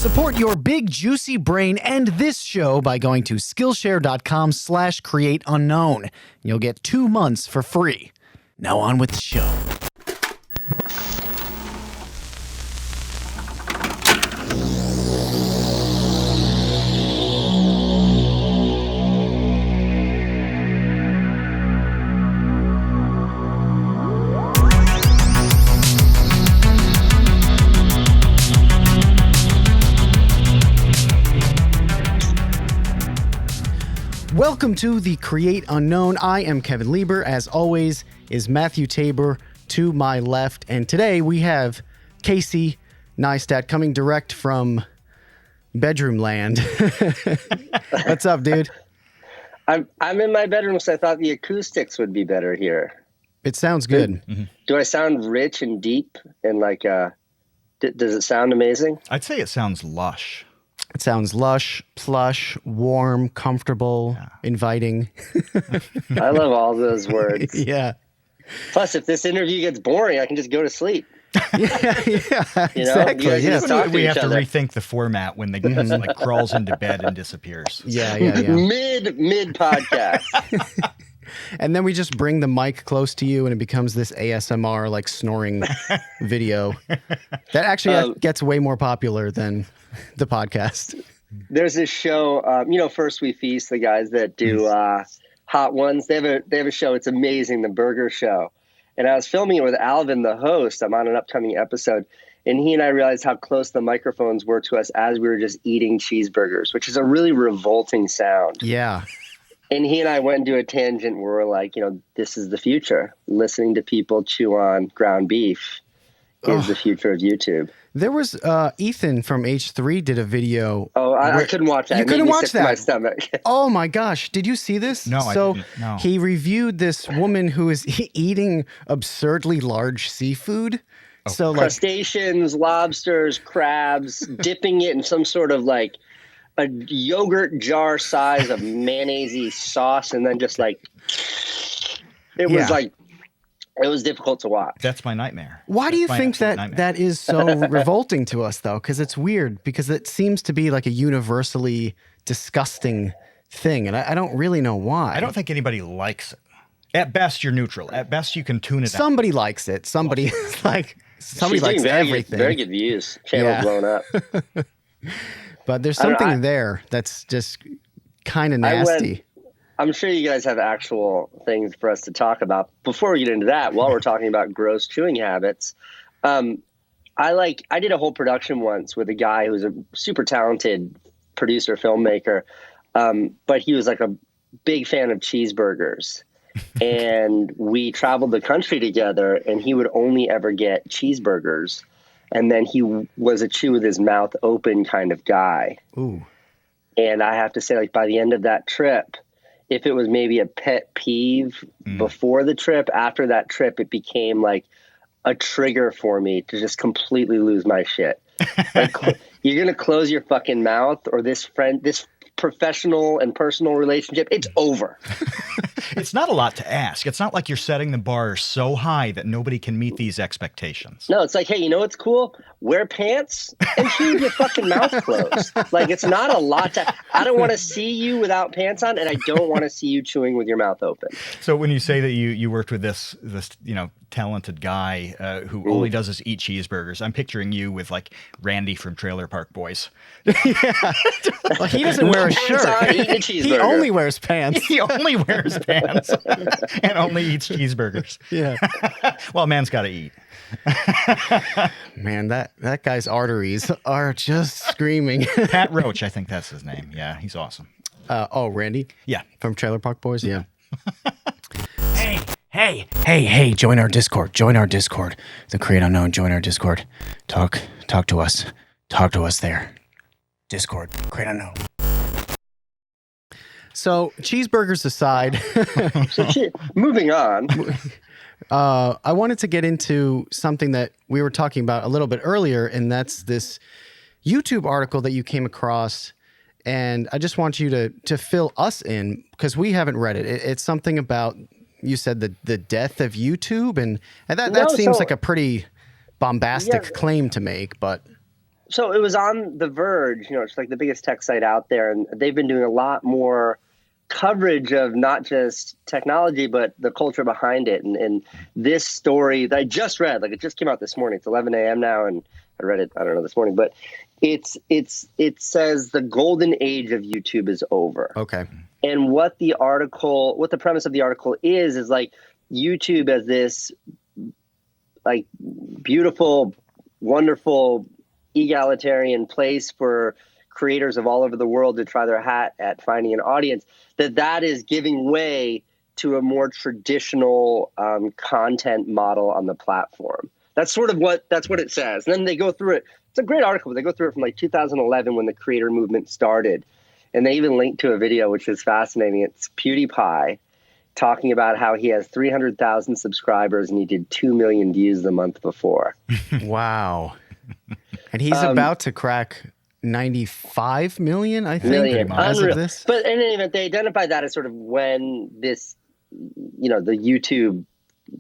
Support your big juicy brain and this show by going to Skillshare.com/createunknown. You'll get 2 months for free. Now on with the show. Welcome to the Create Unknown. I am Kevin Lieber. As always, is Matthew Tabor to my left. And today we have Casey Neistat coming direct from bedroom land. What's up, dude? I'm in my bedroom, so I thought the acoustics would be better here. It sounds good. Do I sound rich and deep and like does it sound amazing? I'd say it sounds lush. It sounds lush, plush, warm, comfortable, inviting. I love all those words. Yeah. Plus, if this interview gets boring, I can just go to sleep. Yeah, exactly. You guys Yeah. just talk to We each have to other. rethink the format when the guest like crawls into bed and disappears. Yeah. Mid podcast. And then we just bring the mic close to you and it becomes this ASMR like snoring video. That actually gets way more popular than the podcast. There's this show, First We Feast, the guys that do Hot Ones. They have a show. It's amazing, the burger show. And I was filming it with Alvin, the host. I'm on an upcoming episode. And he and I realized how close the microphones were to us as we were just eating cheeseburgers, which is a really revolting sound. Yeah. And he and I went into a tangent where we're like, this is the future. Listening to people chew on ground beef is the future of YouTube. There was Ethan from H3 did a video. Oh, I couldn't watch that. You couldn't watch sick to that? my stomach. Oh my gosh. Did you see this? No, I didn't. No. He reviewed this woman who is eating absurdly large seafood. So like Crustaceans, lobsters, crabs, dipping it in some sort of like a yogurt jar size of mayonnaise sauce, and then just like it was difficult to watch. That's my nightmare. why do you That's my think absolute that nightmare. that is so revolting to us though? Because it's weird because it seems to be like a universally disgusting thing. And I don't really know why. I don't think anybody likes it. At best, you're neutral. At best, you can tune it out. Somebody likes it. Somebody is like somebody She's likes doing everything. Very good views. Channel blown up. But there's I don't know, something there that's just kind of nasty. I'm sure you guys have actual things for us to talk about. Before we get into that, while we're talking about gross chewing habits, I did a whole production once with a guy who was a super talented producer, filmmaker, but he was like a big fan of cheeseburgers. And we traveled the country together, and he would only ever get cheeseburgers. And then he was a chew with his mouth open kind of guy. Ooh. And I have to say, like, by the end of that trip, if it was maybe a pet peeve before the trip, after that trip, it became like a trigger for me to just completely lose my shit. Like, you're going to close your fucking mouth, or this professional and personal relationship, it's over. It's not a lot to ask. It's not like you're setting the bar so high that nobody can meet these expectations. No, it's like, hey, you know what's cool? Wear pants and chew with your fucking mouth closed. Like, it's not a lot to... I don't want to see you without pants on, and I don't want to see you chewing with your mouth open. So when you say that you worked with this talented guy who only does is eat cheeseburgers, I'm picturing you with like Randy from Trailer Park Boys. Well, he doesn't wear a shirt. On, eating a cheeseburger. He only wears pants. He only wears pants and only eats cheeseburgers. Yeah. Well, man's got to eat. Man, that guy's arteries are just screaming. Pat Roach, I think that's his name. Yeah, he's awesome. Randy? Yeah. From Trailer Park Boys? Yeah. Hey, join our Discord. The Create Unknown, join our Discord. Talk to us. Talk to us there. Discord, Create Unknown. So, cheeseburgers aside, Moving on. I wanted to get into something that we were talking about a little bit earlier, and that's this YouTube article that you came across. And I just want you to fill us in because we haven't read it. It's something about, you said the death of YouTube, and that seems like a pretty bombastic claim to make, but... So it was on The Verge, it's like the biggest tech site out there, and they've been doing a lot more coverage of not just technology, but the culture behind it. And this story that I just read, like it just came out this morning. It's 11 a.m. now, and I read it, I don't know, this morning, but it says the golden age of YouTube is over. Okay. And what the premise of the article is like YouTube as this like beautiful, wonderful, egalitarian place for creators of all over the world to try their hat at finding an audience, that is giving way to a more traditional content model on the platform. That's what it says. And then they go through it. It's a great article. They go through it from like 2011 when the creator movement started. And they even linked to a video, which is fascinating. It's PewDiePie talking about how he has 300,000 subscribers and he did 2 million views the month before. Wow. And he's about to crack 95 million, I think, as of this. But in any event, they identify that as sort of when this, the YouTube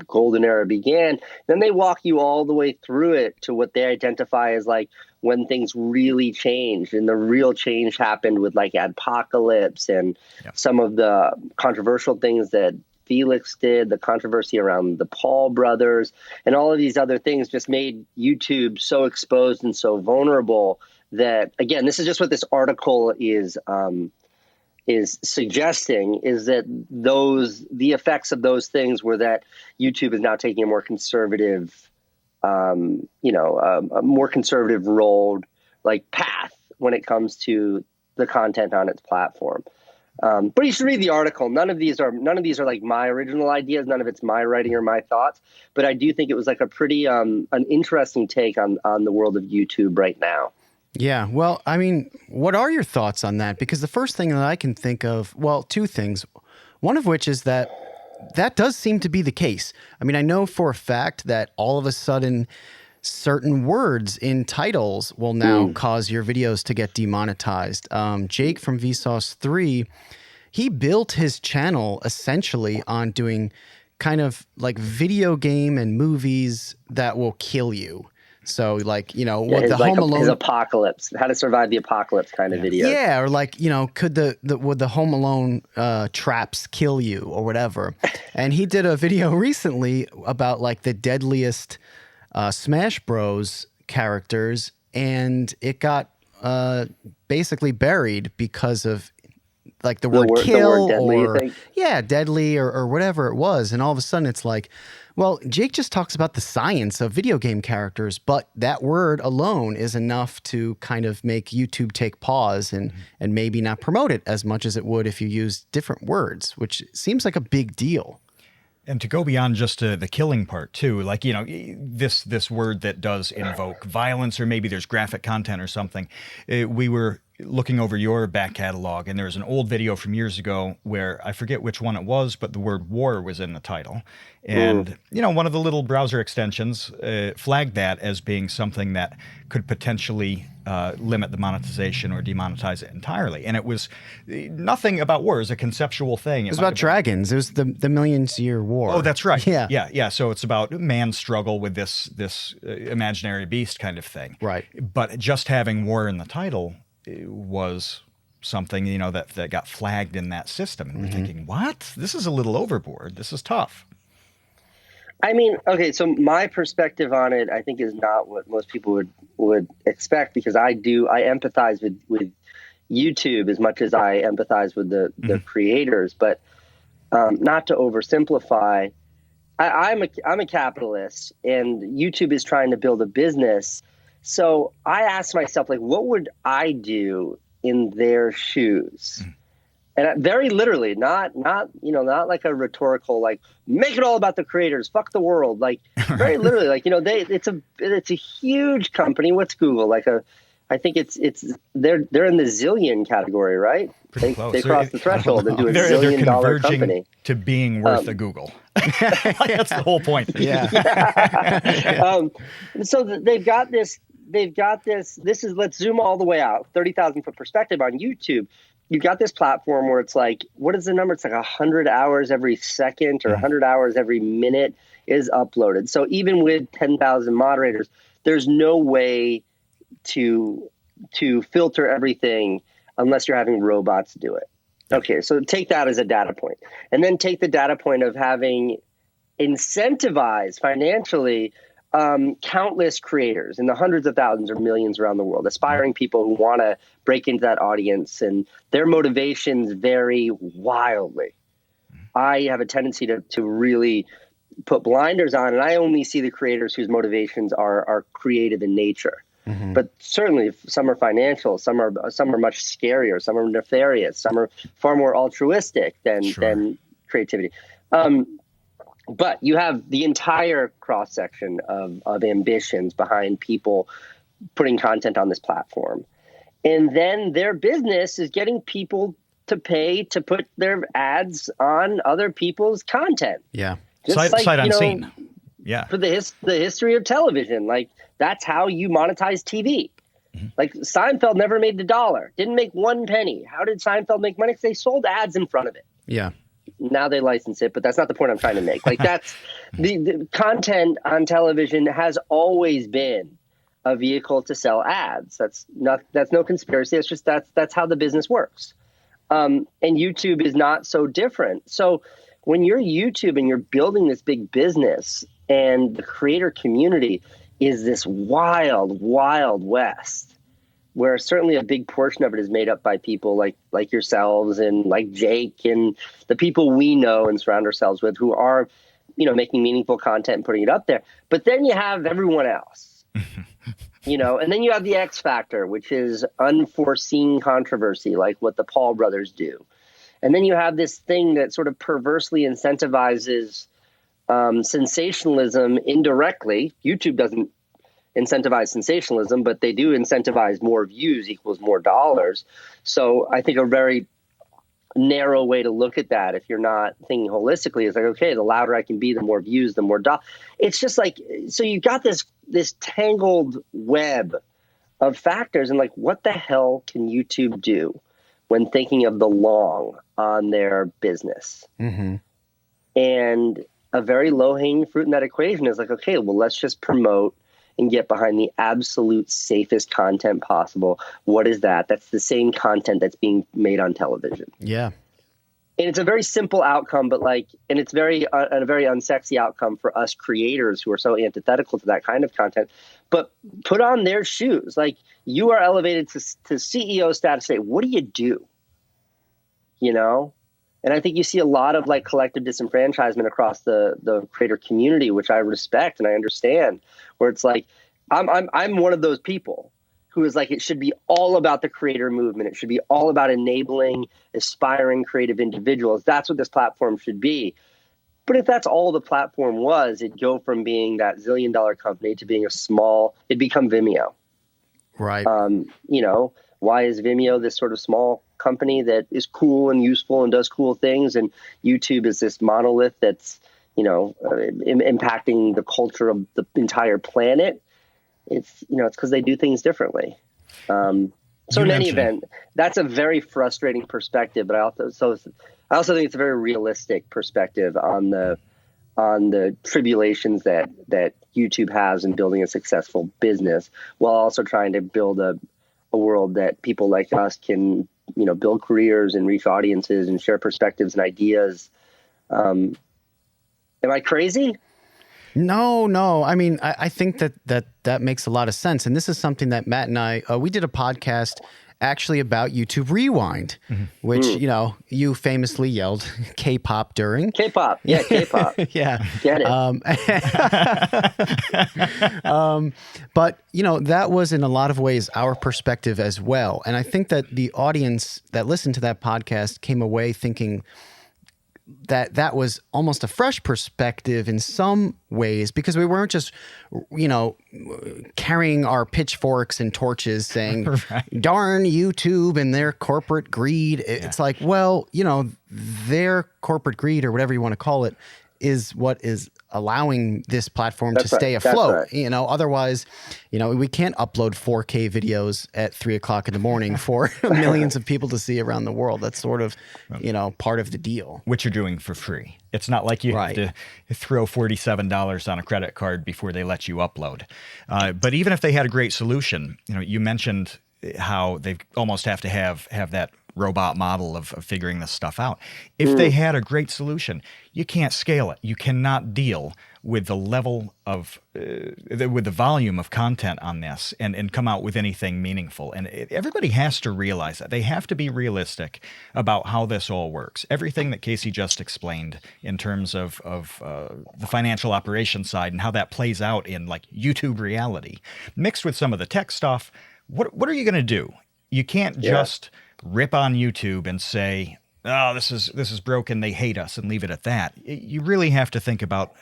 golden era began. Then they walk you all the way through it to what they identify as like when things really changed, and the real change happened with like Adpocalypse and some of the controversial things that Felix did, the controversy around the Paul brothers, and all of these other things just made YouTube so exposed and so vulnerable that, again, this is just what this article is suggesting, is that the effects of those things were that YouTube is now taking a more conservative, a more conservative road, like path when it comes to the content on its platform. But you should read the article. None of these are like my original ideas. None of it's my writing or my thoughts. But I do think it was like a pretty an interesting take on the world of YouTube right now. Yeah. Well, I mean, what are your thoughts on that? Because the first thing that I can think of, well, two things. One of which is that does seem to be the case. I mean, I know for a fact that all of a sudden certain words in titles will now cause your videos to get demonetized. Jake from Vsauce 3, he built his channel essentially on doing kind of like video game and movies that will kill you. So like, what the Home Alone, his apocalypse, how to survive the apocalypse kind of video. Yeah. Or like, would the Home Alone traps kill you or whatever. And he did a video recently about like the deadliest Smash Bros characters, and it got basically buried because of like the word kill deadly, deadly or whatever it was. And all of a sudden it's like, well, Jake just talks about the science of video game characters, but that word alone is enough to kind of make YouTube take pause and maybe not promote it as much as it would if you used different words, which seems like a big deal. And to go beyond just the killing part too, like, this word that does invoke violence, or maybe there's graphic content or something. We were looking over your back catalog, and there was an old video from years ago where I forget which one it was, but the word war was in the title. And, one of the little browser extensions flagged that as being something that could potentially limit the monetization or demonetize it entirely. And it was nothing about war. It was a conceptual thing. It was about dragons. It was the Million-Year War. Oh, that's right. Yeah. So it's about man's struggle with this imaginary beast kind of thing. Right. But just having war in the title was something, that got flagged in that system. And we're thinking, what? This is a little overboard. This is tough. I mean, okay, so my perspective on it, I think, is not what most people would expect, because I empathize with YouTube as much as I empathize with the creators. But not to oversimplify, I'm a capitalist, and YouTube is trying to build a business. So I asked myself, like, what would I do in their shoes? And very literally, not like a rhetorical, like, make it all about the creators, fuck the world. Like, very literally, like, it's a huge company. What's Google? I think they're in the zillion category, right? They crossed the threshold and do a $1 zillion company to being worth a Google. That's the whole point. Yeah. So they've got this. This is, let's zoom all the way out, 30,000 foot perspective on YouTube. You've got this platform where it's like, what is the number? It's like 100 hours every second or 100 hours every minute is uploaded. So even with 10,000 moderators, there's no way to filter everything unless you're having robots do it. Okay, so take that as a data point. And then take the data point of having incentivized financially countless creators in the hundreds of thousands or millions around the world, aspiring people who want to break into that audience, and their motivations vary wildly. I have a tendency to really put blinders on, and I only see the creators whose motivations are creative in nature. Mm-hmm. But certainly some are financial, some are much scarier, some are nefarious, some are far more altruistic than creativity. But you have the entire cross section of ambitions behind people putting content on this platform. And then their business is getting people to pay to put their ads on other people's content. Yeah. Sight unseen. Yeah. For the history of television, like that's how you monetize TV. Mm-hmm. Like Seinfeld never made $1, didn't make 1 penny. How did Seinfeld make money? Because they sold ads in front of it. Yeah. Now they license it, but that's not the point I'm trying to make. Like that's the content on television has always been a vehicle to sell ads. That's no conspiracy. It's just that's how the business works. And YouTube is not so different. So when you're YouTube and you're building this big business and the creator community is this wild, wild west, where certainly a big portion of it is made up by people like yourselves and like Jake and the people we know and surround ourselves with who are, making meaningful content and putting it up there. But then you have everyone else, and then you have the X factor, which is unforeseen controversy, like what the Paul brothers do. And then you have this thing that sort of perversely incentivizes sensationalism indirectly. YouTube doesn't incentivize sensationalism, but they do incentivize more views equals more dollars. So I think a very narrow way to look at that, if you're not thinking holistically, is like, okay, the louder I can be, the more views, the more dollars. It's just like, so you got this tangled web of factors, and like, what the hell can YouTube do when thinking of the long on their business? Mm-hmm. And a very low-hanging fruit in that equation is like, okay, well, let's just promote and get behind the absolute safest content possible. What is that? That's the same content that's being made on television. Yeah. And it's a very simple outcome, and it's a very unsexy outcome for us creators who are so antithetical to that kind of content. But put on their shoes. Like, you are elevated to CEO status today. What do you do? And I think you see a lot of like collective disenfranchisement across the creator community, which I respect and I understand, where it's like, I'm one of those people who is like, it should be all about the creator movement. It should be all about enabling aspiring creative individuals. That's what this platform should be. But if that's all the platform was, it'd go from being that $1 zillion company to being it'd become Vimeo. Right. Why is Vimeo this sort of small company that is cool and useful and does cool things, and YouTube is this monolith that's, impacting the culture of the entire planet? It's because they do things differently. So in any event, that's a very frustrating perspective, but I also think it's a very realistic perspective on the tribulations that YouTube has in building a successful business, while also trying to build a world that people like us can, build careers and reach audiences and share perspectives and ideas. Am I crazy? No. I mean, I think that makes a lot of sense. And this is something that Matt and I, we did a podcast actually about YouTube Rewind, mm-hmm. which, you famously yelled K-pop during. K-pop. Yeah, K-pop. Yeah. Get it. But, that was in a lot of ways our perspective as well. And I think that the audience that listened to that podcast came away thinking that was almost a fresh perspective in some ways, because we weren't just, carrying our pitchforks and torches saying, right. Darn YouTube and their corporate greed. It's like, well, their corporate greed, or whatever you want to call it, is what is allowing this platform That's to stay right. That's afloat. right. You know, otherwise, you know, we can't upload 4K videos at 3:00 in the morning for millions of people to see around the world. That's sort of, you know, part of the deal. Which you're doing for free. It's not like you have to throw $47 on a credit card before they let you upload. But even if they had a great solution, you know, you mentioned how they almost have to have that robot model of figuring this stuff out. If they had a great solution, you can't scale it. You cannot deal with the level of, with the volume of content on this and come out with anything meaningful. And everybody has to realize that. They have to be realistic about how this all works. Everything that Casey just explained in terms of the financial operations side and how that plays out in like YouTube reality, mixed with some of the tech stuff. What are you going to do? You can't just rip on YouTube and say, "Oh, this is broken. They hate us," and leave it at that. You really have to think about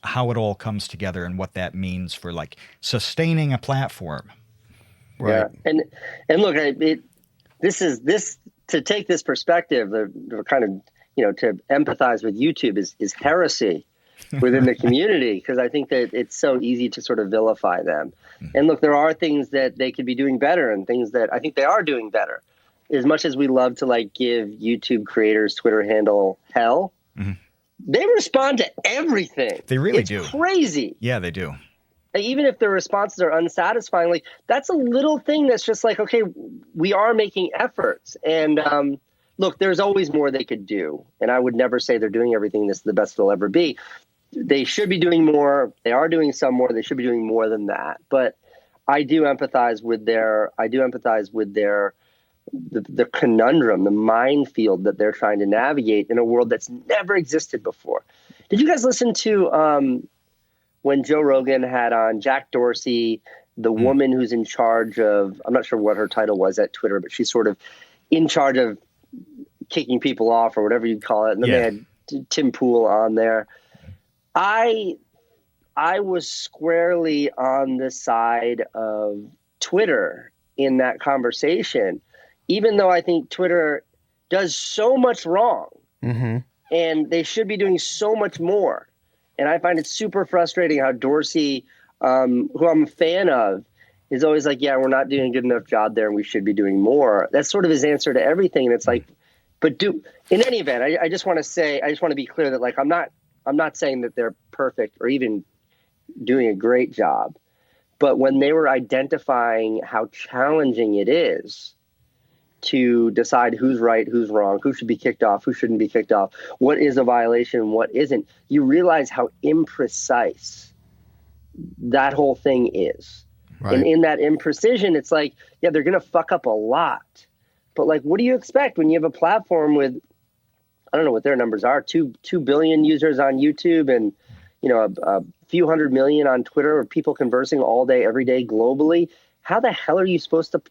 how it all comes together and what that means for like sustaining a platform. Right. Yeah. And look, this to take this perspective, the kind of, you know, to empathize with YouTube is heresy within the community, because I think that it's so easy to sort of vilify them. And look, there are things that they could be doing better and things that I think they are doing better. As much as we love to like give YouTube creators Twitter handle hell, they respond to everything. They really do. It's crazy. Yeah, they do. Even if their responses are unsatisfying, like that's a little thing that's just like, okay, we are making efforts. And look, there's always more they could do. And I would never say they're doing everything this is the best they'll ever be. They should be doing more. They are doing some more. They should be doing more than that. But I do empathize with the conundrum, the minefield that they're trying to navigate in a world that's never existed before. Did you guys listen to when Joe Rogan had on Jack Dorsey, the woman who's in charge of, I'm not sure what her title was at Twitter, but she's sort of in charge of kicking people off or whatever you'd call it. And then they had Tim Pool on there. I was squarely on the side of Twitter in that conversation, even though I think Twitter does so much wrong and they should be doing so much more. And I find it super frustrating how Dorsey, who I'm a fan of, is always like, yeah, we're not doing a good enough job there and we should be doing more. That's sort of his answer to everything. And it's like, but in any event, I just want to be clear that like, I'm not saying that they're perfect or even doing a great job, but when they were identifying how challenging it is to decide who's right, who's wrong, who should be kicked off, who shouldn't be kicked off, what is a violation, what isn't, you realize how imprecise that whole thing is. Right. And in that imprecision, it's like, yeah, they're going to fuck up a lot. But like, what do you expect when you have a platform with, I don't know what their numbers are, 2 billion users on YouTube and, you know, a few 100 million on Twitter, or people conversing all day, every day globally? How the hell are you supposed to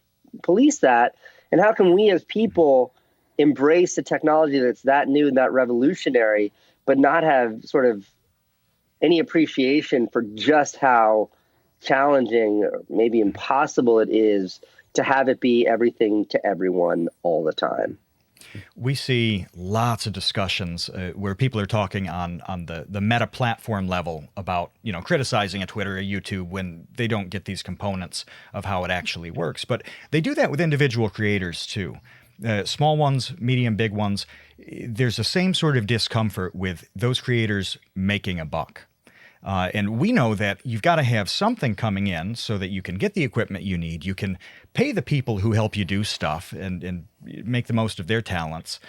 police that? And how can we as people embrace the technology that's that new and that revolutionary, but not have sort of any appreciation for just how challenging or maybe impossible it is to have it be everything to everyone all the time? We see lots of discussions where people are talking on the meta platform level about, you know, criticizing a Twitter or a YouTube when they don't get these components of how it actually works. But they do that with individual creators too. Small ones, medium, big ones. There's the same sort of discomfort with those creators making a buck. And we know that you've got to have something coming in so that you can get the equipment you need. You can pay the people who help you do stuff and make the most of their talents.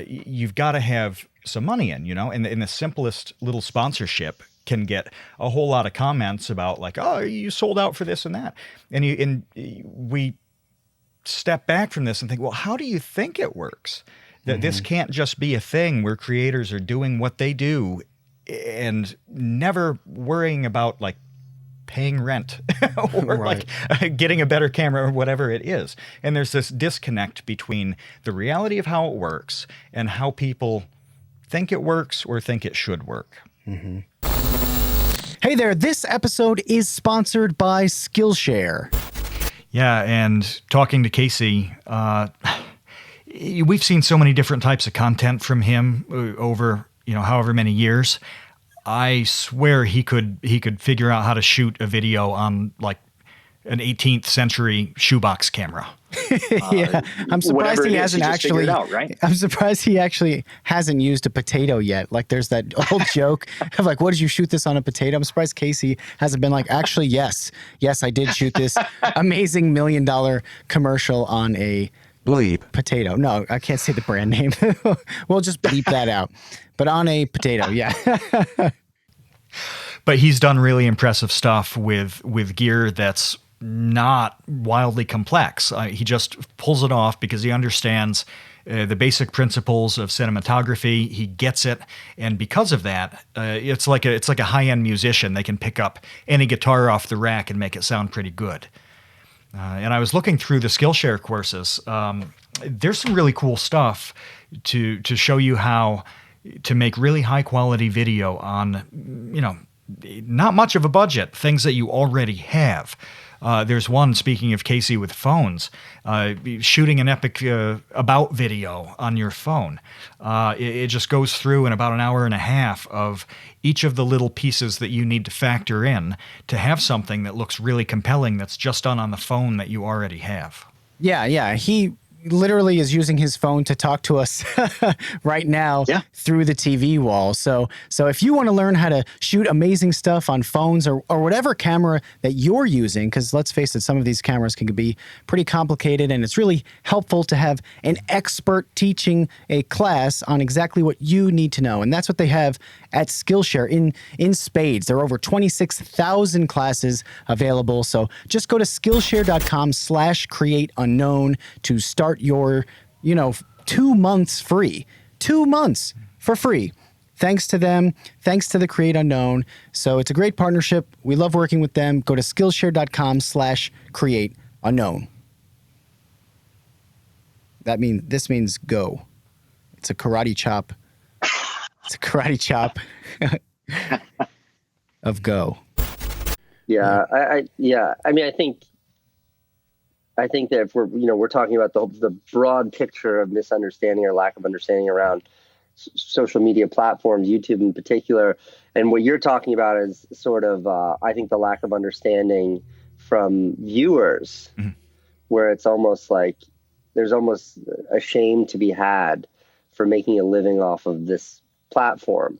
You've got to have some money in, you know, and the simplest little sponsorship can get a whole lot of comments about like, oh, you sold out for this and that. And we step back from this and think, well, how do you think it works? That this can't just be a thing where creators are doing what they do and never worrying about like paying rent or like getting a better camera or whatever it is. And there's this disconnect between the reality of how it works and how people think it works or think it should work. Hey there, this episode is sponsored by Skillshare. Yeah, and talking to Casey, we've seen so many different types of content from him over, you know, however many years. I swear he could figure out how to shoot a video on like an 18th century shoebox camera. Yeah, I'm surprised he hasn't actually. Out, right? I'm surprised he actually hasn't used a potato yet. Like, there's that old joke of like, "What did you shoot this on a potato?" I'm surprised Casey hasn't been like, "Actually, yes, I did shoot this amazing $1 million commercial on a bleep potato." No, I can't say the brand name. We'll just bleep that out. But on a potato, yeah. But he's done really impressive stuff with gear that's not wildly complex. He just pulls it off because he understands the basic principles of cinematography. He gets it, and because of that, it's like a high-end musician. They can pick up any guitar off the rack and make it sound pretty good. And I was looking through the Skillshare courses. There's some really cool stuff to show you how to make really high-quality video on, not much of a budget, things that you already have. There's one, speaking of Casey with phones, shooting an epic about video on your phone. It just goes through in about an hour and a half of each of the little pieces that you need to factor in to have something that looks really compelling that's just done on the phone that you already have. Yeah. He literally is using his phone to talk to us right now through the TV wall. So if you want to learn how to shoot amazing stuff on phones or whatever camera that you're using, because let's face it, some of these cameras can be pretty complicated, and it's really helpful to have an expert teaching a class on exactly what you need to know. And that's what they have at Skillshare in spades. There are over 26,000 classes available. So just go to Skillshare.com/createunknown to start your, 2 months free. 2 months for free. Thanks to them. Thanks to the Create Unknown. So it's a great partnership. We love working with them. Go to Skillshare.com/createunknown. This means go. It's a karate chop. It's a karate chop of go. Yeah. I think that if we're talking about the broad picture of misunderstanding or lack of understanding around social media platforms, YouTube in particular, and what you're talking about is sort of, I think, the lack of understanding from viewers, where it's almost like there's almost a shame to be had for making a living off of this platform.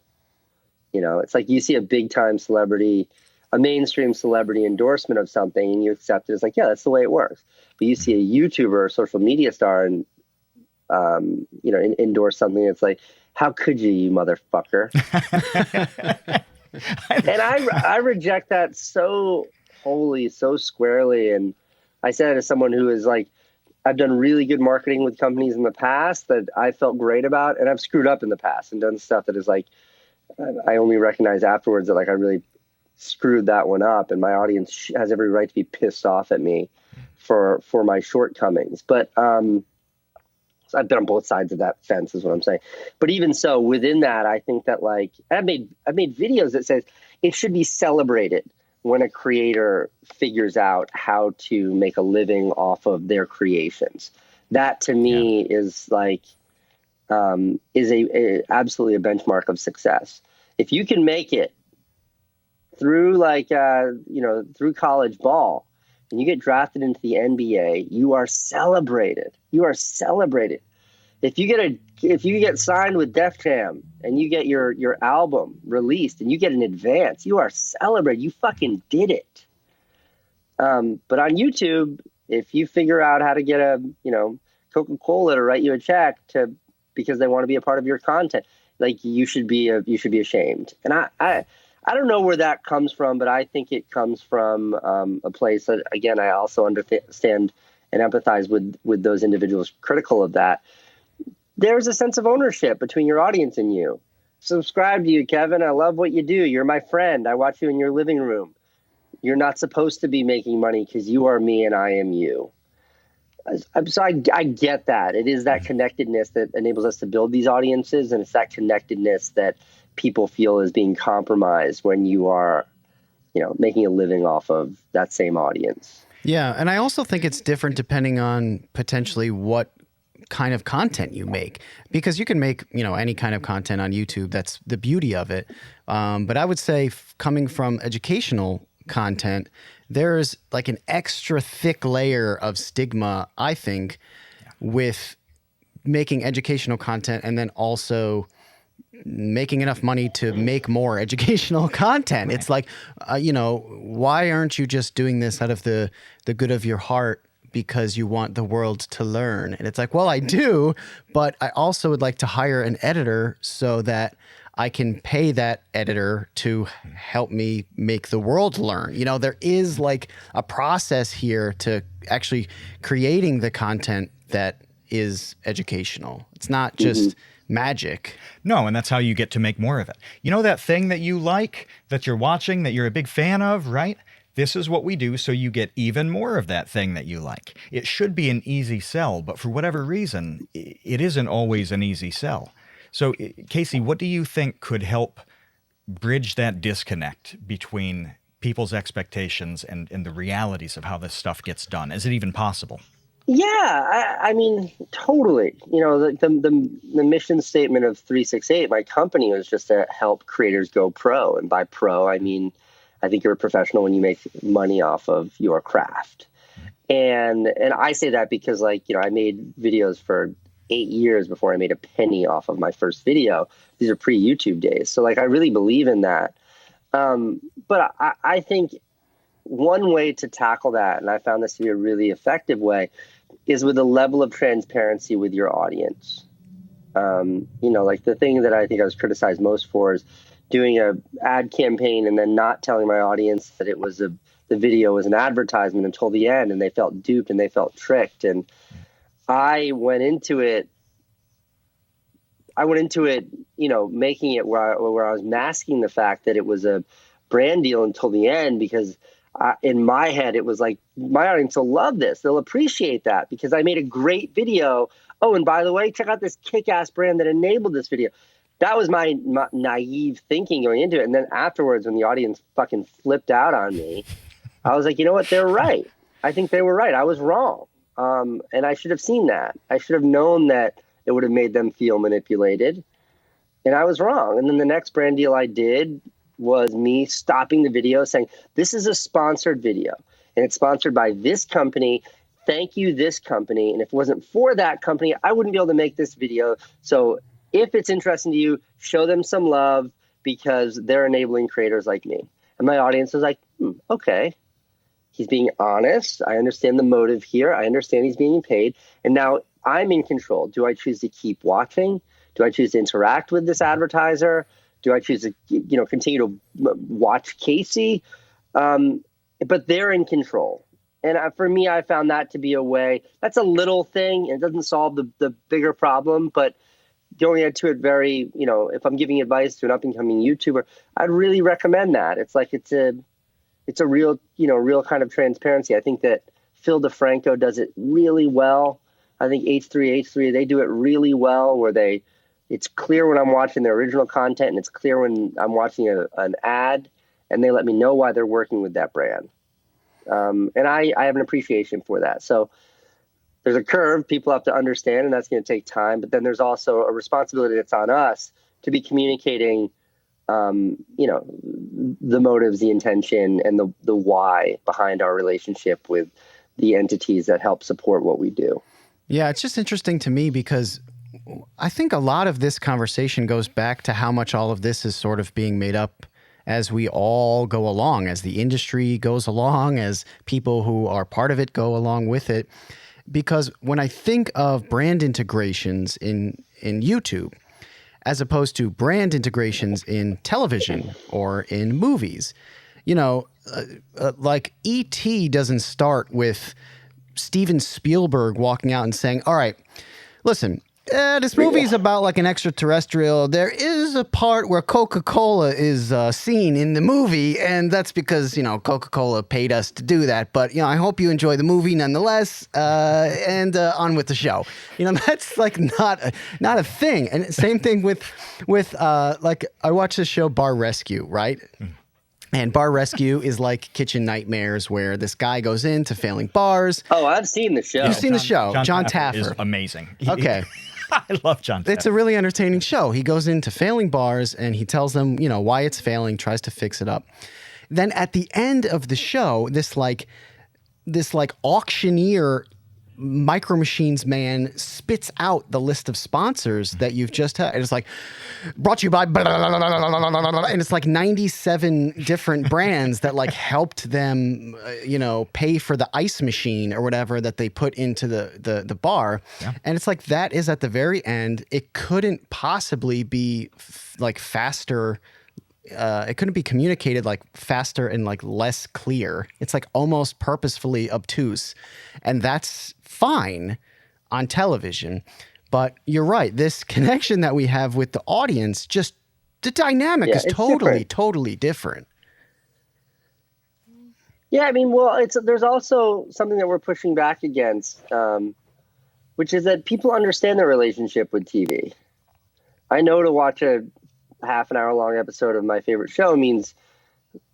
It's like you see a big time celebrity, a mainstream celebrity endorsement of something, and you accept it as like, yeah, that's the way it works. But you see a YouTuber or social media star and, endorse something. It's like, how could you motherfucker? And I reject that so wholly, so squarely. And I said it as someone who is like, I've done really good marketing with companies in the past that I felt great about, and I've screwed up in the past and done stuff that is like, I only recognize afterwards that like I really screwed that one up, and my audience has every right to be pissed off at me for my shortcomings. But so I've been on both sides of that fence, is what I'm saying. But even so, within that, I think that like I've made videos that says it should be celebrated when a creator figures out how to make a living off of their creations. That to me is like is absolutely a benchmark of success. If you can make it through through college ball and you get drafted into the NBA, you are celebrated. You are celebrated. If you get signed with Def Jam and you get your album released and you get an advance, you are celebrated. You fucking did it. But on YouTube, if you figure out how to get a Coca-Cola to write you a check because they want to be a part of your content, like you should be ashamed. And I don't know where that comes from, but I think it comes from a place that, again, I also understand and empathize with those individuals critical of that. There's a sense of ownership between your audience and you. Subscribe to you, Kevin. I love what you do. You're my friend. I watch you in your living room. You're not supposed to be making money because you are me and I am you. So I get that. It is that connectedness that enables us to build these audiences, and it's that connectedness that people feel is being compromised when you are, making a living off of that same audience. Yeah, and I also think it's different depending on potentially what kind of content you make, because you can make, any kind of content on YouTube. That's the beauty of it. But I would say coming from educational content, there's like an extra thick layer of stigma, I think, with making educational content and then also making enough money to make more educational content. Right. It's like, why aren't you just doing this out of the good of your heart because you want the world to learn? And it's like, well, I do, but I also would like to hire an editor so that I can pay that editor to help me make the world learn. There is like a process here to actually creating the content that is educational. It's not just magic. No, and that's how you get to make more of it. That thing that you like, that you're watching, that you're a big fan of, right? This is what we do so you get even more of that thing that you like. It should be an easy sell, but for whatever reason, it isn't always an easy sell. So, Casey, what do you think could help bridge that disconnect between people's expectations and the realities of how this stuff gets done? Is it even possible? Yeah, I mean, totally. The mission statement of 368, my company, was just to help creators go pro. And by pro, I mean, I think you're a professional when you make money off of your craft. And I say that because, I made videos for 8 years before I made a penny off of my first video. These are pre-YouTube days. So, I really believe in that. But I think one way to tackle that, and I found this to be a really effective way, is with a level of transparency with your audience. The thing that I think I was criticized most for is doing a ad campaign and then not telling my audience that it was the video was an advertisement until the end, and they felt duped and they felt tricked. And I went into it, making it where I was masking the fact that it was a brand deal until the end, because in my head, it was like, my audience will love this. They'll appreciate that because I made a great video. Oh, and by the way, check out this kick-ass brand that enabled this video. That was my naive thinking going into it. And then afterwards, when the audience fucking flipped out on me, I was like, you know what? They're right. I think they were right. I was wrong. And I should have seen that. I should have known that it would have made them feel manipulated. And I was wrong. And then the next brand deal I did was me stopping the video saying, this is a sponsored video and it's sponsored by this company. Thank you, this company. And if it wasn't for that company, I wouldn't be able to make this video. So if it's interesting to you, show them some love because they're enabling creators like me. And my audience was like, okay, he's being honest. I understand the motive here. I understand he's being paid. And now I'm in control. Do I choose to keep watching? Do I choose to interact with this advertiser? Do I choose to, continue to watch Casey? But they're in control. And for me, I found that to be a way. That's a little thing. It doesn't solve the bigger problem. But going into it very, if I'm giving advice to an up-and-coming YouTuber, I'd really recommend that. It's like it's a real, real kind of transparency. I think that Phil DeFranco does it really well. I think H3, they do it really well where it's clear when I'm watching their original content and it's clear when I'm watching an ad, and they let me know why they're working with that brand. And I have an appreciation for that. So there's a curve people have to understand, and that's going to take time. But then there's also a responsibility that's on us to be communicating, the motives, the intention, and the why behind our relationship with the entities that help support what we do. Yeah, it's just interesting to me because I think a lot of this conversation goes back to how much all of this is sort of being made up as we all go along, as the industry goes along, as people who are part of it go along with it. Because when I think of brand integrations in YouTube, as opposed to brand integrations in television or in movies, like E.T. doesn't start with Steven Spielberg walking out and saying, all right, listen, this movie is about like an extraterrestrial. There is a part where Coca-Cola is seen in the movie, and that's because, Coca-Cola paid us to do that. But, I hope you enjoy the movie nonetheless, and on with the show. That's like not a thing. And same thing with like I watch this show Bar Rescue, right? And Bar Rescue is like Kitchen Nightmares, where this guy goes into failing bars. Oh, I've seen the show. You've seen the show. John Taffer is Taffer. amazing. Okay. I love John Taffer. It's a really entertaining show. He goes into failing bars and he tells them, why it's failing, tries to fix it up. Then at the end of the show, this auctioneer Micro Machines man spits out the list of sponsors that you've just had. It's like, brought to you by, and it's like 97 different brands that like helped them, pay for the ice machine or whatever that they put into the bar. Yeah. And it's like, that is at the very end. It couldn't possibly be like faster. It couldn't be communicated like faster and like less clear. It's like almost purposefully obtuse. And that's fine on television. But you're right. This connection that we have with the audience, just the dynamic is totally different. Yeah, I mean, well, there's also something that we're pushing back against, which is that people understand their relationship with TV. I know to watch a half an hour long episode of my favorite show means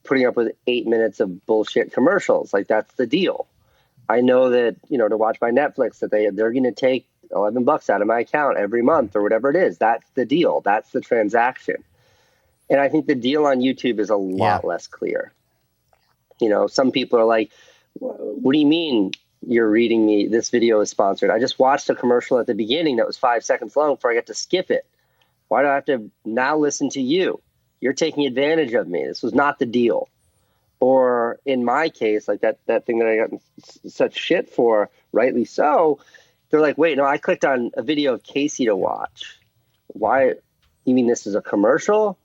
putting up with 8 minutes of bullshit commercials. Like, that's the deal. I know that, to watch my Netflix, that they're going to take $11 out of my account every month or whatever it is. That's the deal. That's the transaction. And I think the deal on YouTube is a lot less clear. Some people are like, what do you mean you're reading me? This video is sponsored. I just watched a commercial at the beginning that was 5 seconds long before I got to skip it. Why do I have to now listen to you? You're taking advantage of me. This was not the deal. Or in my case, like that thing that I got such shit for, rightly so, they're like, wait, no, I clicked on a video of Casey to watch. Why? You mean this is a commercial?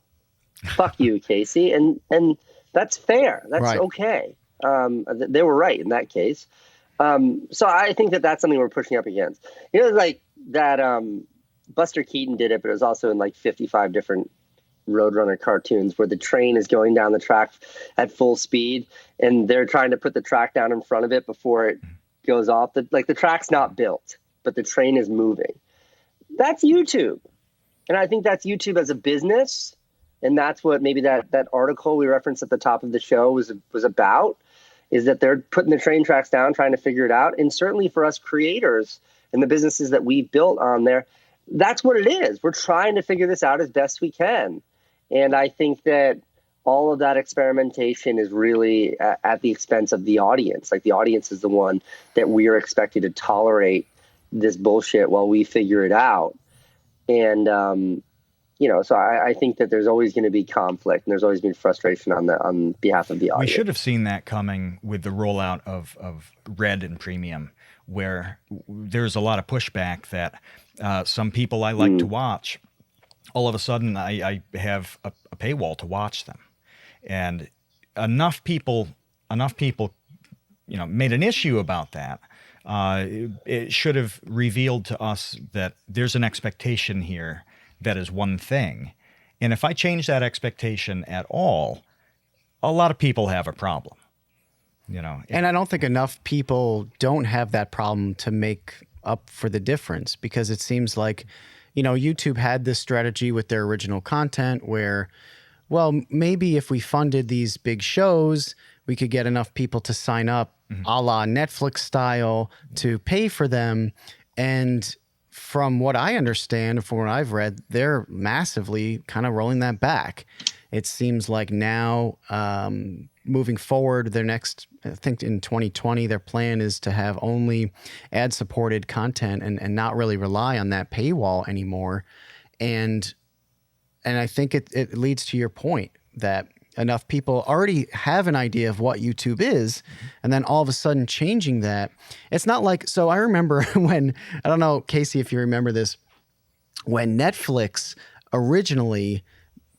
Fuck you, Casey. And that's fair. That's okay. They were right in that case. So I think that's something we're pushing up against. Like that Buster Keaton did it, but it was also in like 55 different Roadrunner cartoons where the train is going down the track at full speed and they're trying to put the track down in front of it before it goes off. The track's not built, but the train is moving. That's YouTube. And I think that's YouTube as a business. And that's what maybe that article we referenced at the top of the show was about, is that they're putting the train tracks down, trying to figure it out. And certainly for us creators and the businesses that we've built on there, that's what it is. We're trying to figure this out as best we can. And I think that all of that experimentation is really at the expense of the audience. Like, the audience is the one that we are expected to tolerate this bullshit while we figure it out. And, so I think that there's always going to be conflict and there's always been frustration on behalf of the audience. We should have seen that coming with the rollout of Red and Premium, where there's a lot of pushback that some people I like to watch, all of a sudden I have a paywall to watch them. And enough people, made an issue about that. It should have revealed to us that there's an expectation here that is one thing. And if I change that expectation at all, a lot of people have a problem. And I don't think enough people don't have that problem to make up for the difference, because it seems like, YouTube had this strategy with their original content where, well, maybe if we funded these big shows, we could get enough people to sign up a la Netflix style to pay for them. And from what I understand, from what I've read, they're massively kind of rolling that back. It seems like now, moving forward, their next, I think in 2020, their plan is to have only ad-supported content and not really rely on that paywall anymore. And I think it leads to your point that enough people already have an idea of what YouTube is, and then all of a sudden changing that. It's not like, so I remember when, I don't know, Casey, if you remember this, when Netflix originally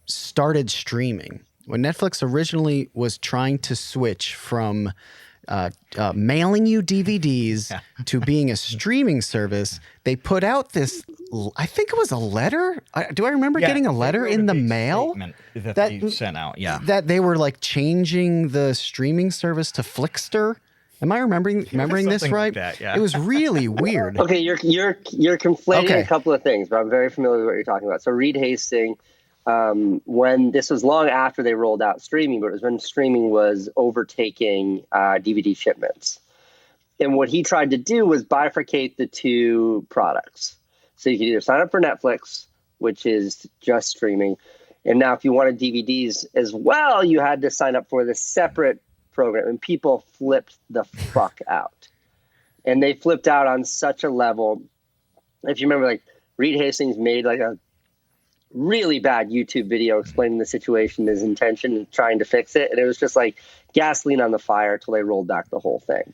started streaming, when Netflix originally was trying to switch from mailing you DVDs to being a streaming service, they put out this, I think it was a letter. Do I remember getting a letter in the mail that they sent out? Yeah, that they were like changing the streaming service to Flickster. Am I remembering this right? Like that, yeah. It was really weird. Okay, you're conflating a couple of things, but I'm very familiar with what you're talking about. So Reed Hastings when this was long after they rolled out streaming, but it was when streaming was overtaking DVD shipments. And what he tried to do was bifurcate the two products. So you could either sign up for Netflix, which is just streaming. And now if you wanted DVDs as well, you had to sign up for this separate program. And people flipped the fuck out. And they flipped out on such a level. If you remember, like, Reed Hastings made like a really bad YouTube video explaining the situation, his intention, and trying to fix it. And it was just like gasoline on the fire till they rolled back the whole thing.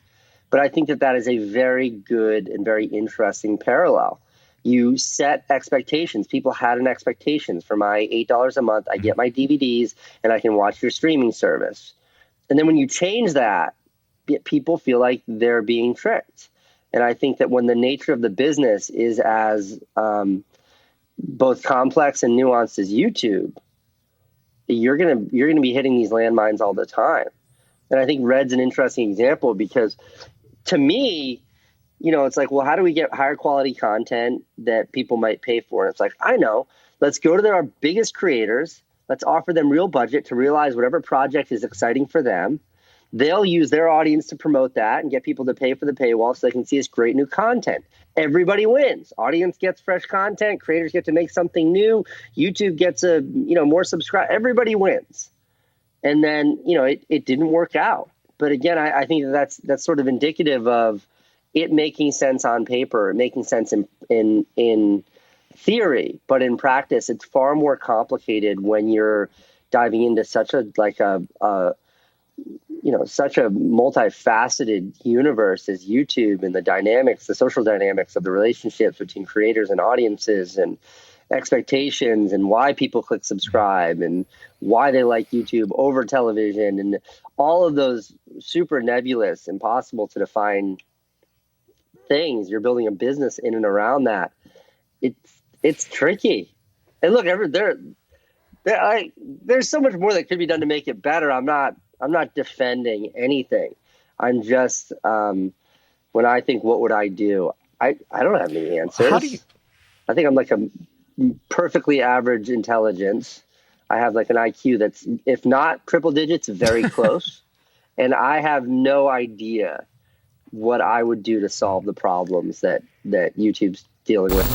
But I think that that is a very good and very interesting parallel. You set expectations. People had an expectations. For my $8 a month, I get my DVDs and I can watch your streaming service. And then when you change that, people feel like they're being tricked. And I think that when the nature of the business is as both complex and nuanced as YouTube, you're gonna be hitting these landmines all the time. And I think Red's an interesting example because, to me, you know, it's like, well, how do we get higher quality content that people might pay for? And it's like, I know, let's go to our biggest creators. Let's offer them real budget to realize whatever project is exciting for them. They'll use their audience to promote that and get people to pay for the paywall so they can see this great new content. Everybody wins. Audience gets fresh content. Creators get to make something new. YouTube gets more subscribe. Everybody wins. And then, it didn't work out. But again, I think that's sort of indicative of it making sense on paper, making sense in theory, but in practice, it's far more complicated when you're diving into such a such a multifaceted universe as YouTube, and the social dynamics of the relationships between creators and audiences and expectations and why people click subscribe and why they like YouTube over television, and all of those super nebulous, impossible to define things. You're building a business in and around that. It's tricky. And look, there's so much more that could be done to make it better. I'm not defending anything. I'm just when I think, what would I do? I don't have any answers. I think I'm like a perfectly average intelligence. I have like an IQ that's, if not triple digits, very close. And I have no idea what I would do to solve the problems that YouTube's dealing with.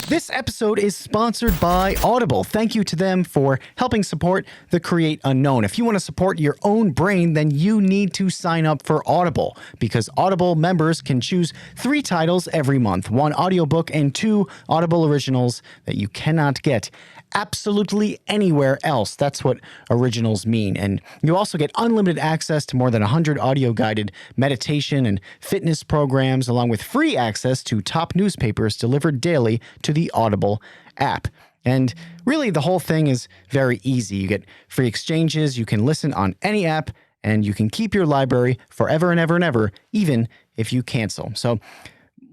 This episode is sponsored by Audible. Thank you to them for helping support the Create Unknown. If you want to support your own brain, then you need to sign up for Audible, because Audible members can choose 3 titles every month, 1 audiobook and 2 Audible originals that you cannot get absolutely anywhere else. That's what originals mean. And you also get unlimited access to more than 100 audio-guided meditation and fitness programs, along with free access to top newspapers delivered daily to the Audible app. And really, the whole thing is very easy. You get free exchanges, you can listen on any app, and you can keep your library forever and ever and ever, even if you cancel. So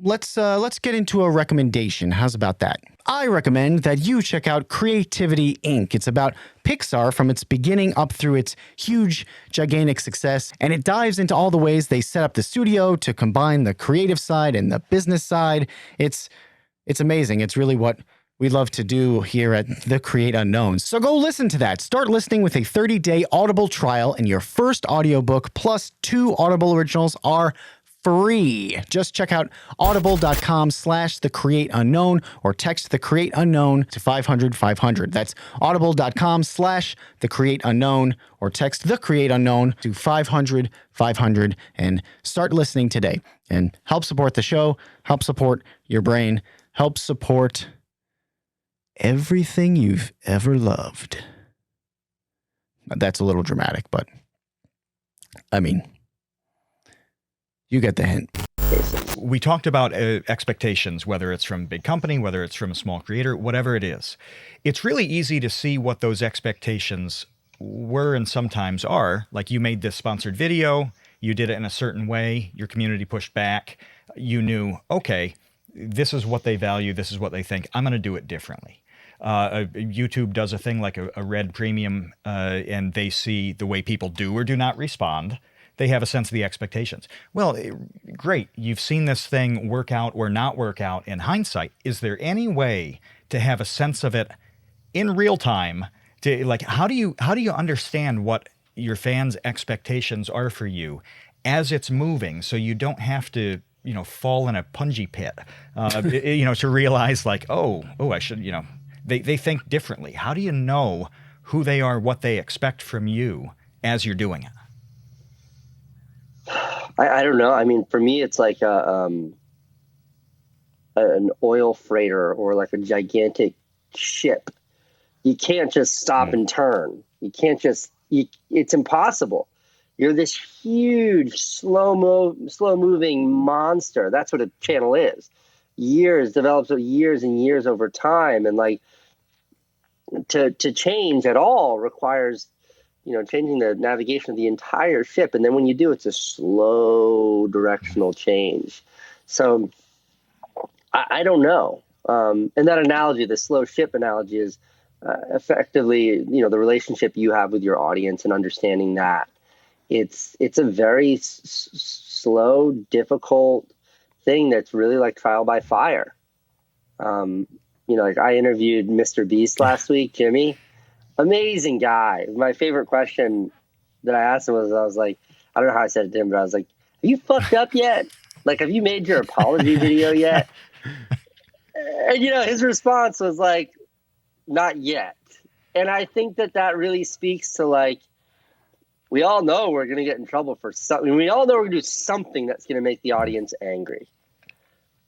let's get into a recommendation. How's about that? I recommend that you check out Creativity Inc. It's about Pixar from its beginning up through its huge, gigantic success, and it dives into all the ways they set up the studio to combine the creative side and the business side. It's amazing. It's really what we love to do here at The Create Unknown. So go listen to that. Start listening with a 30-day Audible trial, and your first audiobook plus 2 Audible originals are free. Just check out audible.com/thecreateunknown or text the Create Unknown to 500-500. That's audible.com/thecreateunknown or text the Create Unknown to 500-500 and start listening today. And help support the show, help support your brain, help support everything you've ever loved. That's a little dramatic, but I mean, you get the hint. We talked about expectations, whether it's from a big company, whether it's from a small creator, whatever it is. It's really easy to see what those expectations were and sometimes are. Like, you made this sponsored video, you did it in a certain way, your community pushed back, you knew, okay, this is what they value, this is what they think, I'm going to do it differently. YouTube does a thing like a Red Premium, and they see the way people do or do not respond. They have a sense of the expectations. Well, great. You've seen this thing work out or not work out in hindsight. Is there any way to have a sense of it in real time, to like, how do you understand what your fans' expectations are for you as it's moving, so you don't have to, fall in a punji pit, to realize like, I should, they think differently. How do you know who they are, what they expect from you as you're doing it? I don't know. I mean, for me, it's like an oil freighter or like a gigantic ship. You can't just stop and turn. You can't just. It's impossible. You're this huge, slow moving monster. That's what a channel is. Develops years and years over time, and like to change at all requires, changing the navigation of the entire ship. And then when you do, it's a slow directional change. So I don't know. And that analogy, the slow ship analogy, is effectively, the relationship you have with your audience and understanding that it's a very slow, difficult thing that's really like trial by fire. Like I interviewed Mr. Beast last week, Jimmy, amazing guy. My favorite question that I asked him was, I was like, I don't know how I said it to him, but I was like, have you fucked up yet? Like, have you made your apology video yet? And, his response was like, not yet. And I think that really speaks to like, we all know we're going to get in trouble for something. We all know we're going to do something that's going to make the audience angry.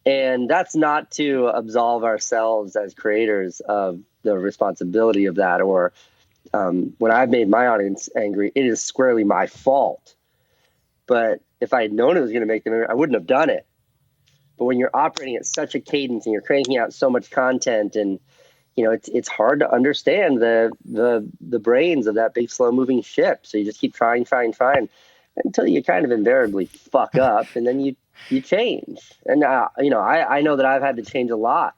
And that's not to absolve ourselves as creators of the responsibility of that. Or when I've made my audience angry, it is squarely my fault. But if I had known it was going to make them angry, I wouldn't have done it. But when you're operating at such a cadence and you're cranking out so much content, and it's hard to understand the brains of that big slow moving ship. So you just keep trying until you kind of invariably fuck up, and then you change. And I know that I've had to change a lot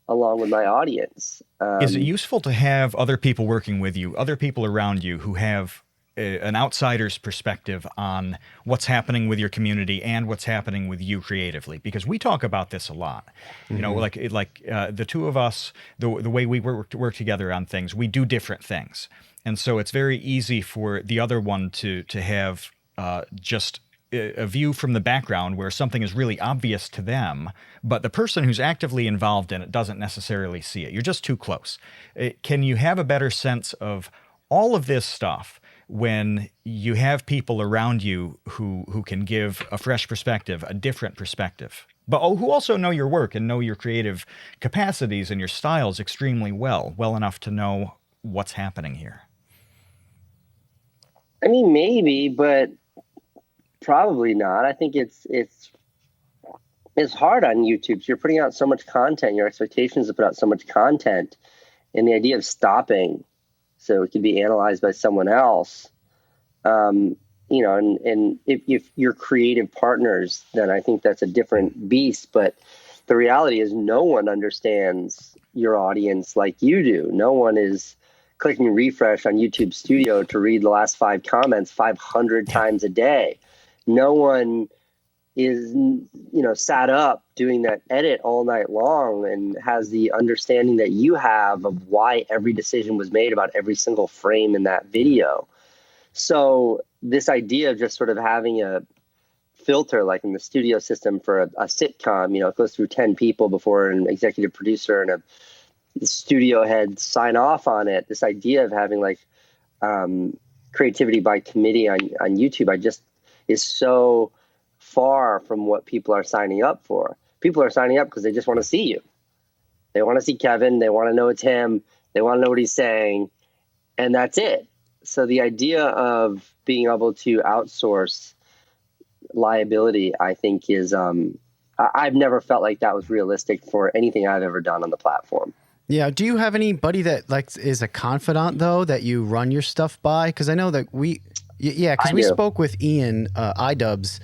along with my audience. Is it useful to have other people working with you, other people around you who have an outsider's perspective on what's happening with your community and what's happening with you creatively? Because we talk about this a lot. Mm-hmm. The two of us, the way we work together on things, we do different things. And so it's very easy for the other one to have just a view from the background where something is really obvious to them, but the person who's actively involved in it doesn't necessarily see it. You're just too close. Can you have a better sense of all of this stuff when you have people around you who can give a fresh perspective, a different perspective, but who also know your work and know your creative capacities and your styles extremely well enough to know what's happening here? I mean, maybe, but probably not. I think it's hard on YouTube. So you're putting out so much content. Your expectations to put out so much content, and the idea of stopping so it can be analyzed by someone else. And if you're creative partners, then I think that's a different beast. But the reality is, no one understands your audience like you do. No one is clicking refresh on YouTube Studio to read the last 5 comments 500 times a day. No one is, sat up doing that edit all night long and has the understanding that you have of why every decision was made about every single frame in that video. So this idea of just sort of having a filter, like in the studio system for a sitcom, it goes through 10 people before an executive producer and a studio head sign off on it. This idea of having like creativity by committee on YouTube, is so far from what people are signing up for. People are signing up because they just want to see you. They want to see Kevin. They want to know it's him. They want to know what he's saying. And that's it. So the idea of being able to outsource liability, I think is, I've never felt like that was realistic for anything I've ever done on the platform. Yeah. Do you have anybody that is a confidant though, that you run your stuff by? Cause I know that we spoke with Ian iDubbbz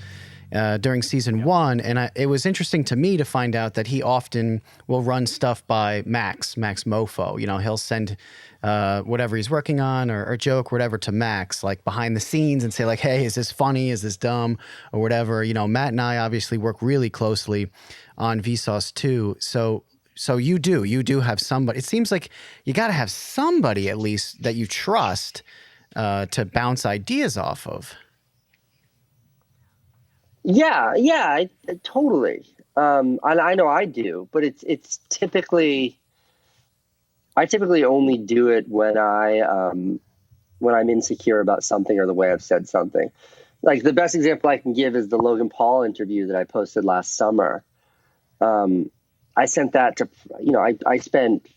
during season 1, and it was interesting to me to find out that he often will run stuff by Max Mofo. He'll send whatever he's working on or joke, whatever, to Max, like behind the scenes, and say like, hey, is this funny? Is this dumb? Or whatever. Matt and I obviously work really closely on Vsauce too. So so you do have somebody. It seems like you got to have somebody at least that you trust to bounce ideas off of. Yeah, totally. And I know I do, but it's typically, I typically only do it when I'm insecure about something or the way I've said something. Like the best example I can give is the Logan Paul interview that I posted last summer. I sent that to, I spent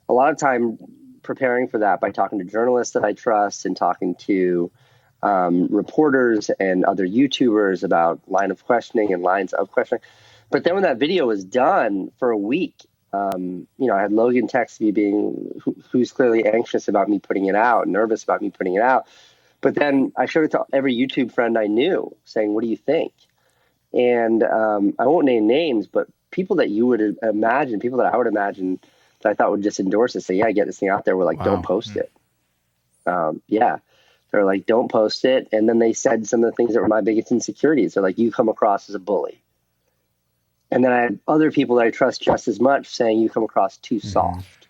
a lot of time preparing for that by talking to journalists that I trust and talking to reporters and other YouTubers about line of questioning and lines of questioning. But then when that video was done for a week, I had Logan text me who's clearly anxious about me putting it out, nervous about me putting it out. But then I showed it to every YouTube friend I knew saying, what do you think? And I won't name names, but people that you would imagine, people that I would imagine that I thought would just endorse it, say, yeah, get this thing out there. We're like, don't post it. Yeah. They're like, don't post it. And then they said some of the things that were my biggest insecurities. They're like, you come across as a bully. And then I had other people that I trust just as much saying you come across too soft.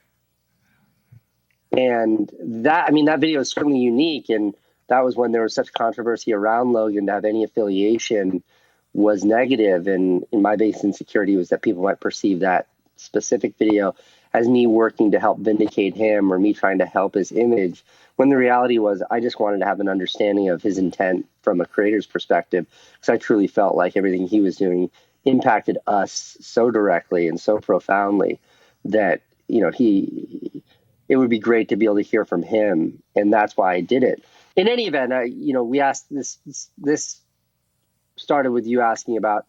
And that video is certainly unique. And that was when there was such controversy around Logan to have any affiliation was negative. And my biggest insecurity was that people might perceive that specific video as me working to help vindicate him or me trying to help his image, when the reality was I just wanted to have an understanding of his intent from a creator's perspective, because I truly felt like everything he was doing impacted us so directly and so profoundly that, it would be great to be able to hear from him. And that's why I did it. In any event, we asked this started with you asking about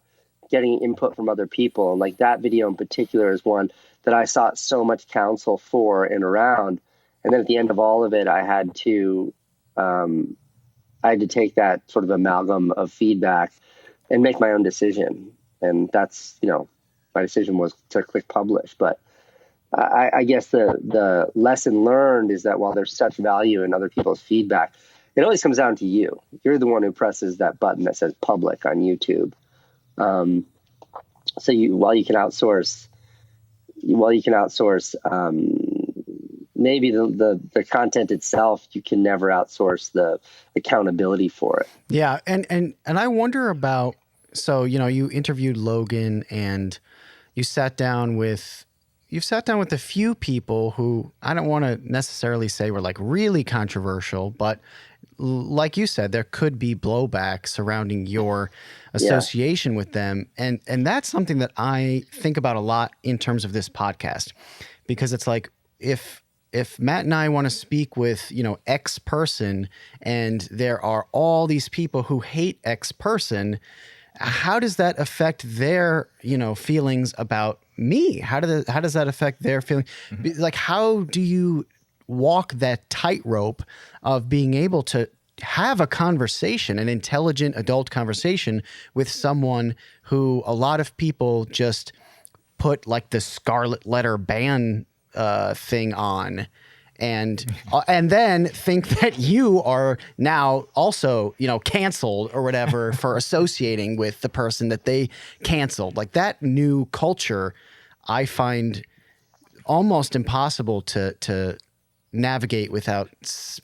getting input from other people. And like that video in particular is one that I sought so much counsel for and around. And then at the end of all of it, I had to take that sort of amalgam of feedback and make my own decision. And that's, my decision was to click publish. But I guess the lesson learned is that while there's such value in other people's feedback, it always comes down to you. You're the one who presses that button that says public on YouTube. So while you can outsource maybe the content itself, you can never outsource the accountability for it. Yeah. And I wonder about, so, you interviewed Logan and you've sat down with a few people who I don't want to necessarily say were like really controversial, but like you said, there could be blowback surrounding your association with them. And that's something that I think about a lot in terms of this podcast, because it's like, if Matt and I want to speak with, X person and there are all these people who hate X person, how does that affect their, feelings about me? How does that affect their feeling? Like, how do you walk that tightrope of being able to have a conversation, an intelligent adult conversation with someone who a lot of people just put like the scarlet letter ban thing on, and then think that you are now also, canceled or whatever for associating with the person that they canceled? Like that new culture, I find almost impossible to navigate without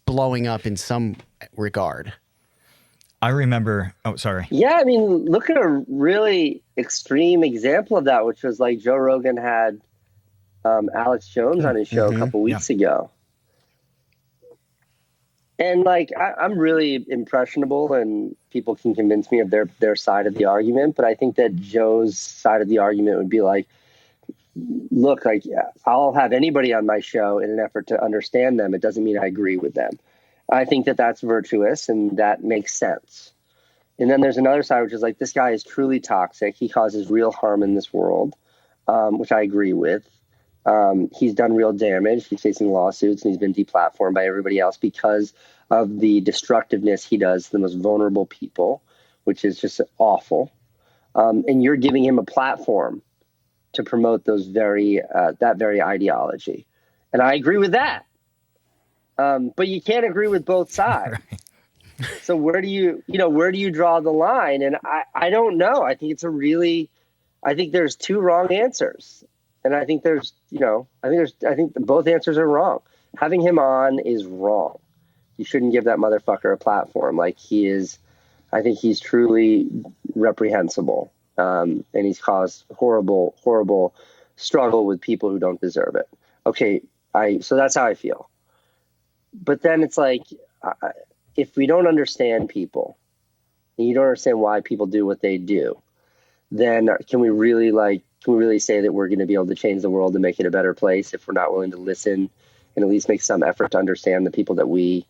blowing up in some regard. I remember. Oh, sorry. Yeah, look at a really extreme example of that, which was like Joe Rogan had Alex Jones on his show a couple weeks ago. And like, I'm really impressionable and people can convince me of their side of the argument. But I think that Joe's side of the argument would be like, look, like I'll have anybody on my show in an effort to understand them. It doesn't mean I agree with them. I think that that's virtuous and that makes sense. And then there's another side, which is like, this guy is truly toxic. He causes real harm in this world, which I agree with. He's done real damage. He's facing lawsuits and he's been deplatformed by everybody else because of the destructiveness he does to the most vulnerable people, which is just awful. And you're giving him a platform to promote that very ideology. And I agree with that. But you can't agree with both sides. Right. So where do you draw the line? And I don't know. I think there's two wrong answers. And I think I think both answers are wrong. Having him on is wrong. You shouldn't give that motherfucker a platform. Like I think he's truly reprehensible. And he's caused horrible, horrible struggle with people who don't deserve it. Okay. So that's how I feel. But then it's like, if we don't understand people and you don't understand why people do what they do, then can we really say that we're going to be able to change the world and make it a better place if we're not willing to listen and at least make some effort to understand the people that we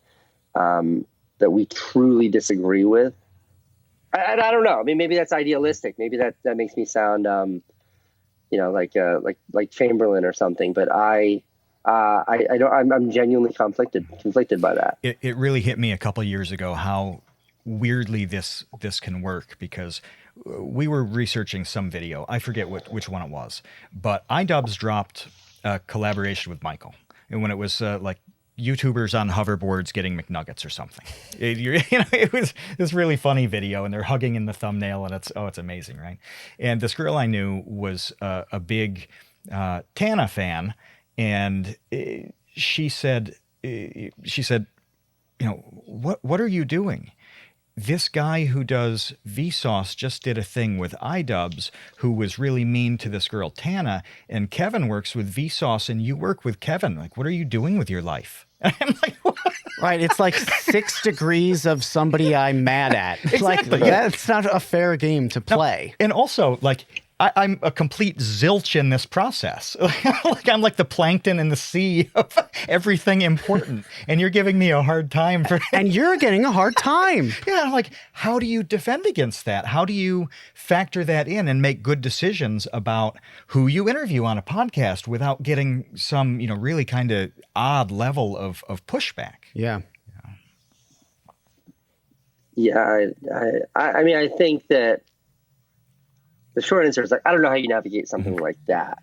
truly disagree with? I don't know. I mean, maybe that's idealistic. Maybe that makes me sound, like Chamberlain or something. But I don't. I'm genuinely conflicted by that. It really hit me a couple of years ago how weirdly this can work, because we were researching some video. I forget which one it was, but iDubbbz dropped a collaboration with Michael, and when it was like YouTubers on hoverboards getting McNuggets or something. It was this really funny video, and they're hugging in the thumbnail, and it's amazing, right? And this girl I knew was a big Tana fan, and she said, what are you doing? This guy who does Vsauce just did a thing with iDubbbz who was really mean to this girl, Tana, and Kevin works with Vsauce and you work with Kevin. Like, what are you doing with your life? And I'm like, what? Right. It's like 6 degrees of somebody I'm mad at. Exactly. Like, that's not a fair game to play. No. And also, like, I'm a complete zilch in this process. Like, I'm like the plankton in the sea of everything important, and you're giving me a hard time for. And you're getting a hard time. Yeah, like, how do you defend against that? How do you factor that in and make good decisions about who you interview on a podcast without getting some, really kind of odd level of pushback? Yeah. Yeah, I mean, I think that the short answer is, like, I don't know how you navigate something like that,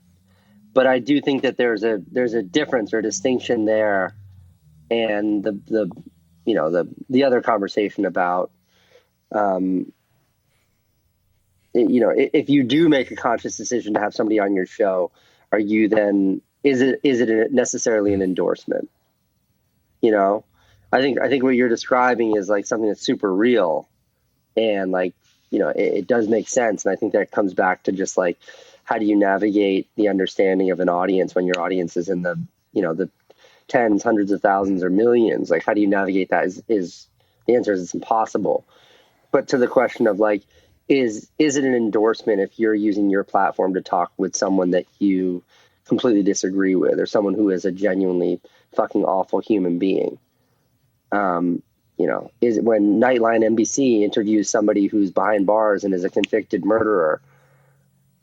but I do think that there's a difference or a distinction there, and the other conversation about, if you do make a conscious decision to have somebody on your show, are you then is it necessarily an endorsement? I think what you're describing is like something that's super real, and like, it does make sense. And I think that comes back to just like, how do you navigate the understanding of an audience when your audience is in the tens, hundreds of thousands or millions? Like, how do you navigate that? Is the answer is it's impossible. But to the question of like, is it an endorsement if you're using your platform to talk with someone that you completely disagree with, or someone who is a genuinely fucking awful human being? Is it when Nightline NBC interviews somebody who's behind bars and is a convicted murderer,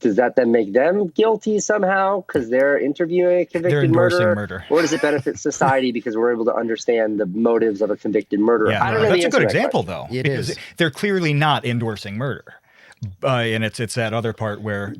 does that then make them guilty somehow because they're interviewing a convicted murderer? Or does it benefit society because we're able to understand the motives of a convicted murderer? Yeah, I don't know. That's a good example, though. It is. They're clearly not endorsing murder. And it's that other part where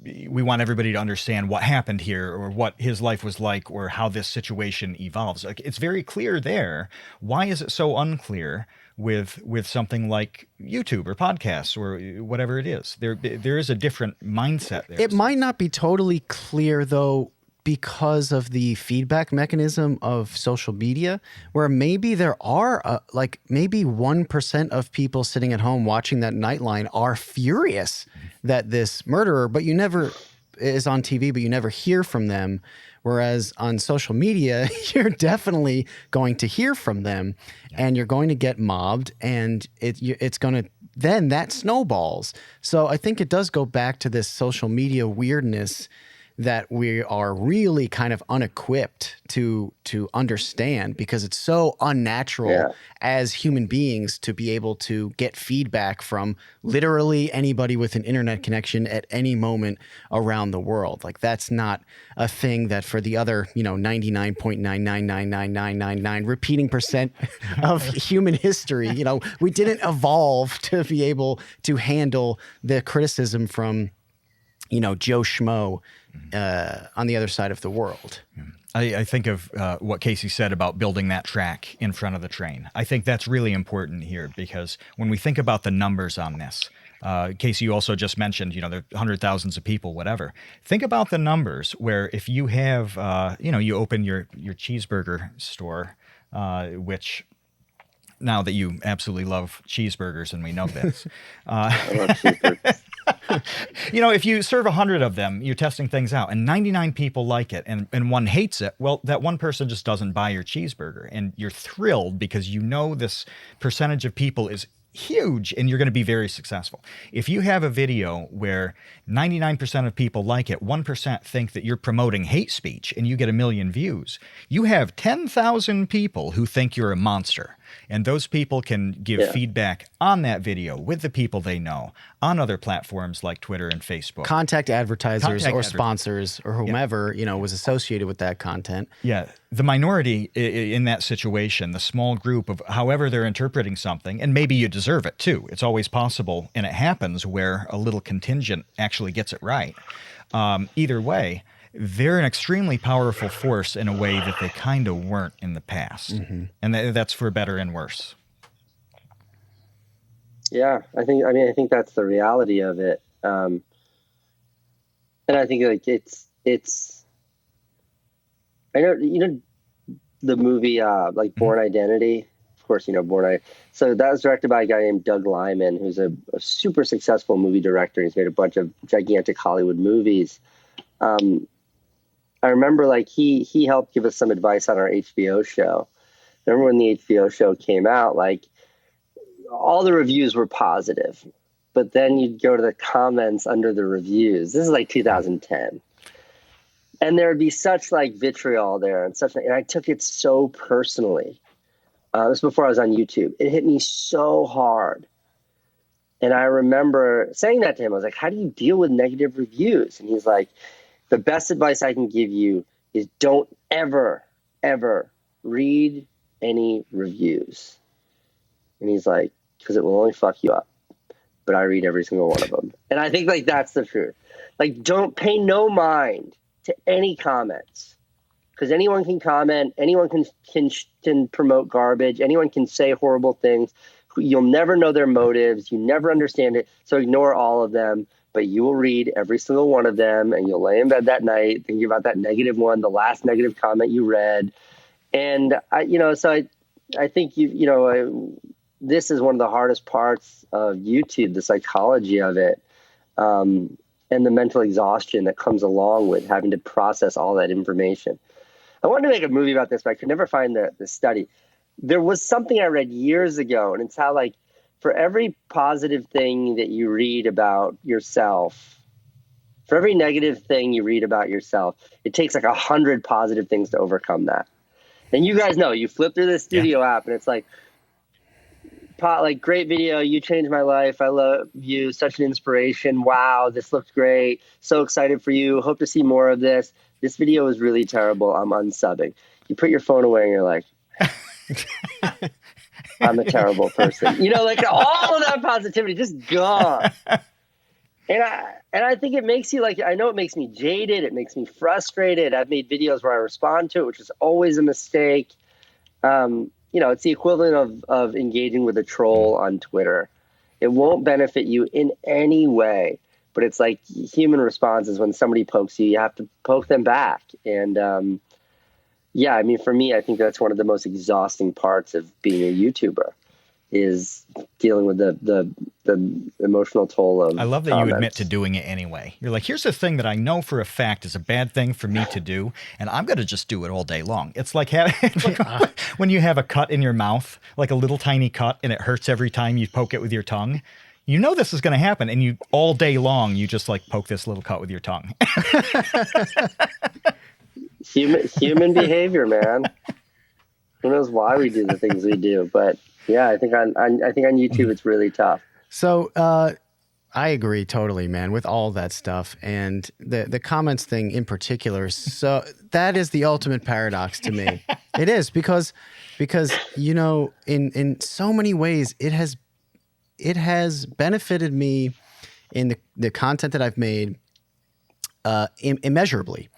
we want everybody to understand what happened here, or what his life was like, or how this situation evolves. Like, it's very clear there. Why is it so unclear with something like YouTube or podcasts or whatever it is? There is a different mindset there. It might not be totally clear, though, because of the feedback mechanism of social media, where maybe there are maybe 1% of people sitting at home watching that Nightline are furious that this murderer, but you never is on TV, but you never hear from them. Whereas on social media, you're definitely going to hear from them, and you're going to get mobbed, and it's going to, then that snowballs. So I think it does go back to this social media weirdness that we are really kind of unequipped to understand, because it's so unnatural as human beings to be able to get feedback from literally anybody with an internet connection at any moment around the world. Like, that's not a thing that for the other, 99.9999999 repeating percent of human history, we didn't evolve to be able to handle the criticism from, Joe Schmo on the other side of the world. I think of what Casey said about building that track in front of the train. I think that's really important here, because when we think about the numbers on this, Casey, you also just mentioned, there are 100,000s of people, whatever. Think about the numbers where if you have, you open your cheeseburger store, which now that you absolutely love cheeseburgers, and we know this. I love cheeseburgers. If you serve 100 of them, you're testing things out, and 99 people like it, and one hates it, well, that one person just doesn't buy your cheeseburger, and you're thrilled because this percentage of people is huge, and you're going to be very successful. If you have a video where 99% of people like it, 1% think that you're promoting hate speech, and you get 1 million views, you have 10,000 people who think you're a monster. And those people can give feedback on that video with the people they know on other platforms like Twitter and Facebook. Contact advertisers or sponsors or whomever, was associated with that content. Yeah. The minority in that situation, the small group of however they're interpreting something, and maybe you deserve it too. It's always possible, and it happens where a little contingent actually gets it right. Either way, they're an extremely powerful force in a way that they kind of weren't in the past. Mm-hmm. And that's for better and worse. Yeah, I think that's the reality of it. And I think like it's I know, the movie, like Born Identity, of course, so that was directed by a guy named Doug Liman, who's a super successful movie director. He's made a bunch of gigantic Hollywood movies. I remember like he helped give us some advice on our HBO show. Remember when the HBO show came out, like all the reviews were positive, but then you'd go to the comments under the reviews. This is like 2010. And there would be such like vitriol there and I took it so personally. This was before I was on YouTube. It hit me so hard. And I remember saying that to him. I was like, how do you deal with negative reviews? And he's like, the best advice I can give you is don't ever, ever read any reviews. And he's like, because it will only fuck you up. But I read every single one of them. And I think like that's the truth. Like don't pay no mind to any comments, because anyone can comment, anyone can promote garbage, anyone can say horrible things. You'll never know their motives. You never understand it. So ignore all of them. But you will read every single one of them, and you'll lay in bed that night thinking about that negative one, the last negative comment you read. And I think this is one of the hardest parts of YouTube, the psychology of it, and the mental exhaustion that comes along with having to process all that information. I wanted to make a movie about this, but I could never find the study. There was something I read years ago, and it's how like, for every positive thing that you read about yourself, for every negative thing you read about yourself, it takes like 100 positive things to overcome that. And you guys know, you flip through the studio app and it's like great video. You changed my life. I love you. Such an inspiration. Wow. This looked great. So excited for you. Hope to see more of this. This video was really terrible. I'm unsubbing. You put your phone away and you're like, I'm a terrible person. Like all of that positivity just gone. And I think it makes you like, I know it makes me jaded. It makes me frustrated. I've made videos where I respond to it, which is always a mistake. It's the equivalent of engaging with a troll on Twitter. It won't benefit you in any way, but it's like human responses. When somebody pokes you, you have to poke them back. And, for me, I think that's one of the most exhausting parts of being a YouTuber is dealing with the emotional toll of I love that comments. You admit to doing it anyway. You're like, here's the thing that I know for a fact is a bad thing for me to do, and I'm going to just do it all day long. It's like when you have a cut in your mouth, like a little tiny cut, and it hurts every time you poke it with your tongue. You know this is going to happen, and you all day long, you just like poke this little cut with your tongue. Human behavior, man. Who knows why we do the things we do? But yeah, I think on YouTube it's really tough. So I agree totally, man, with all that stuff, and the comments thing in particular. So that is the ultimate paradox to me. It is because in so many ways it has benefited me in the content that I've made immeasurably.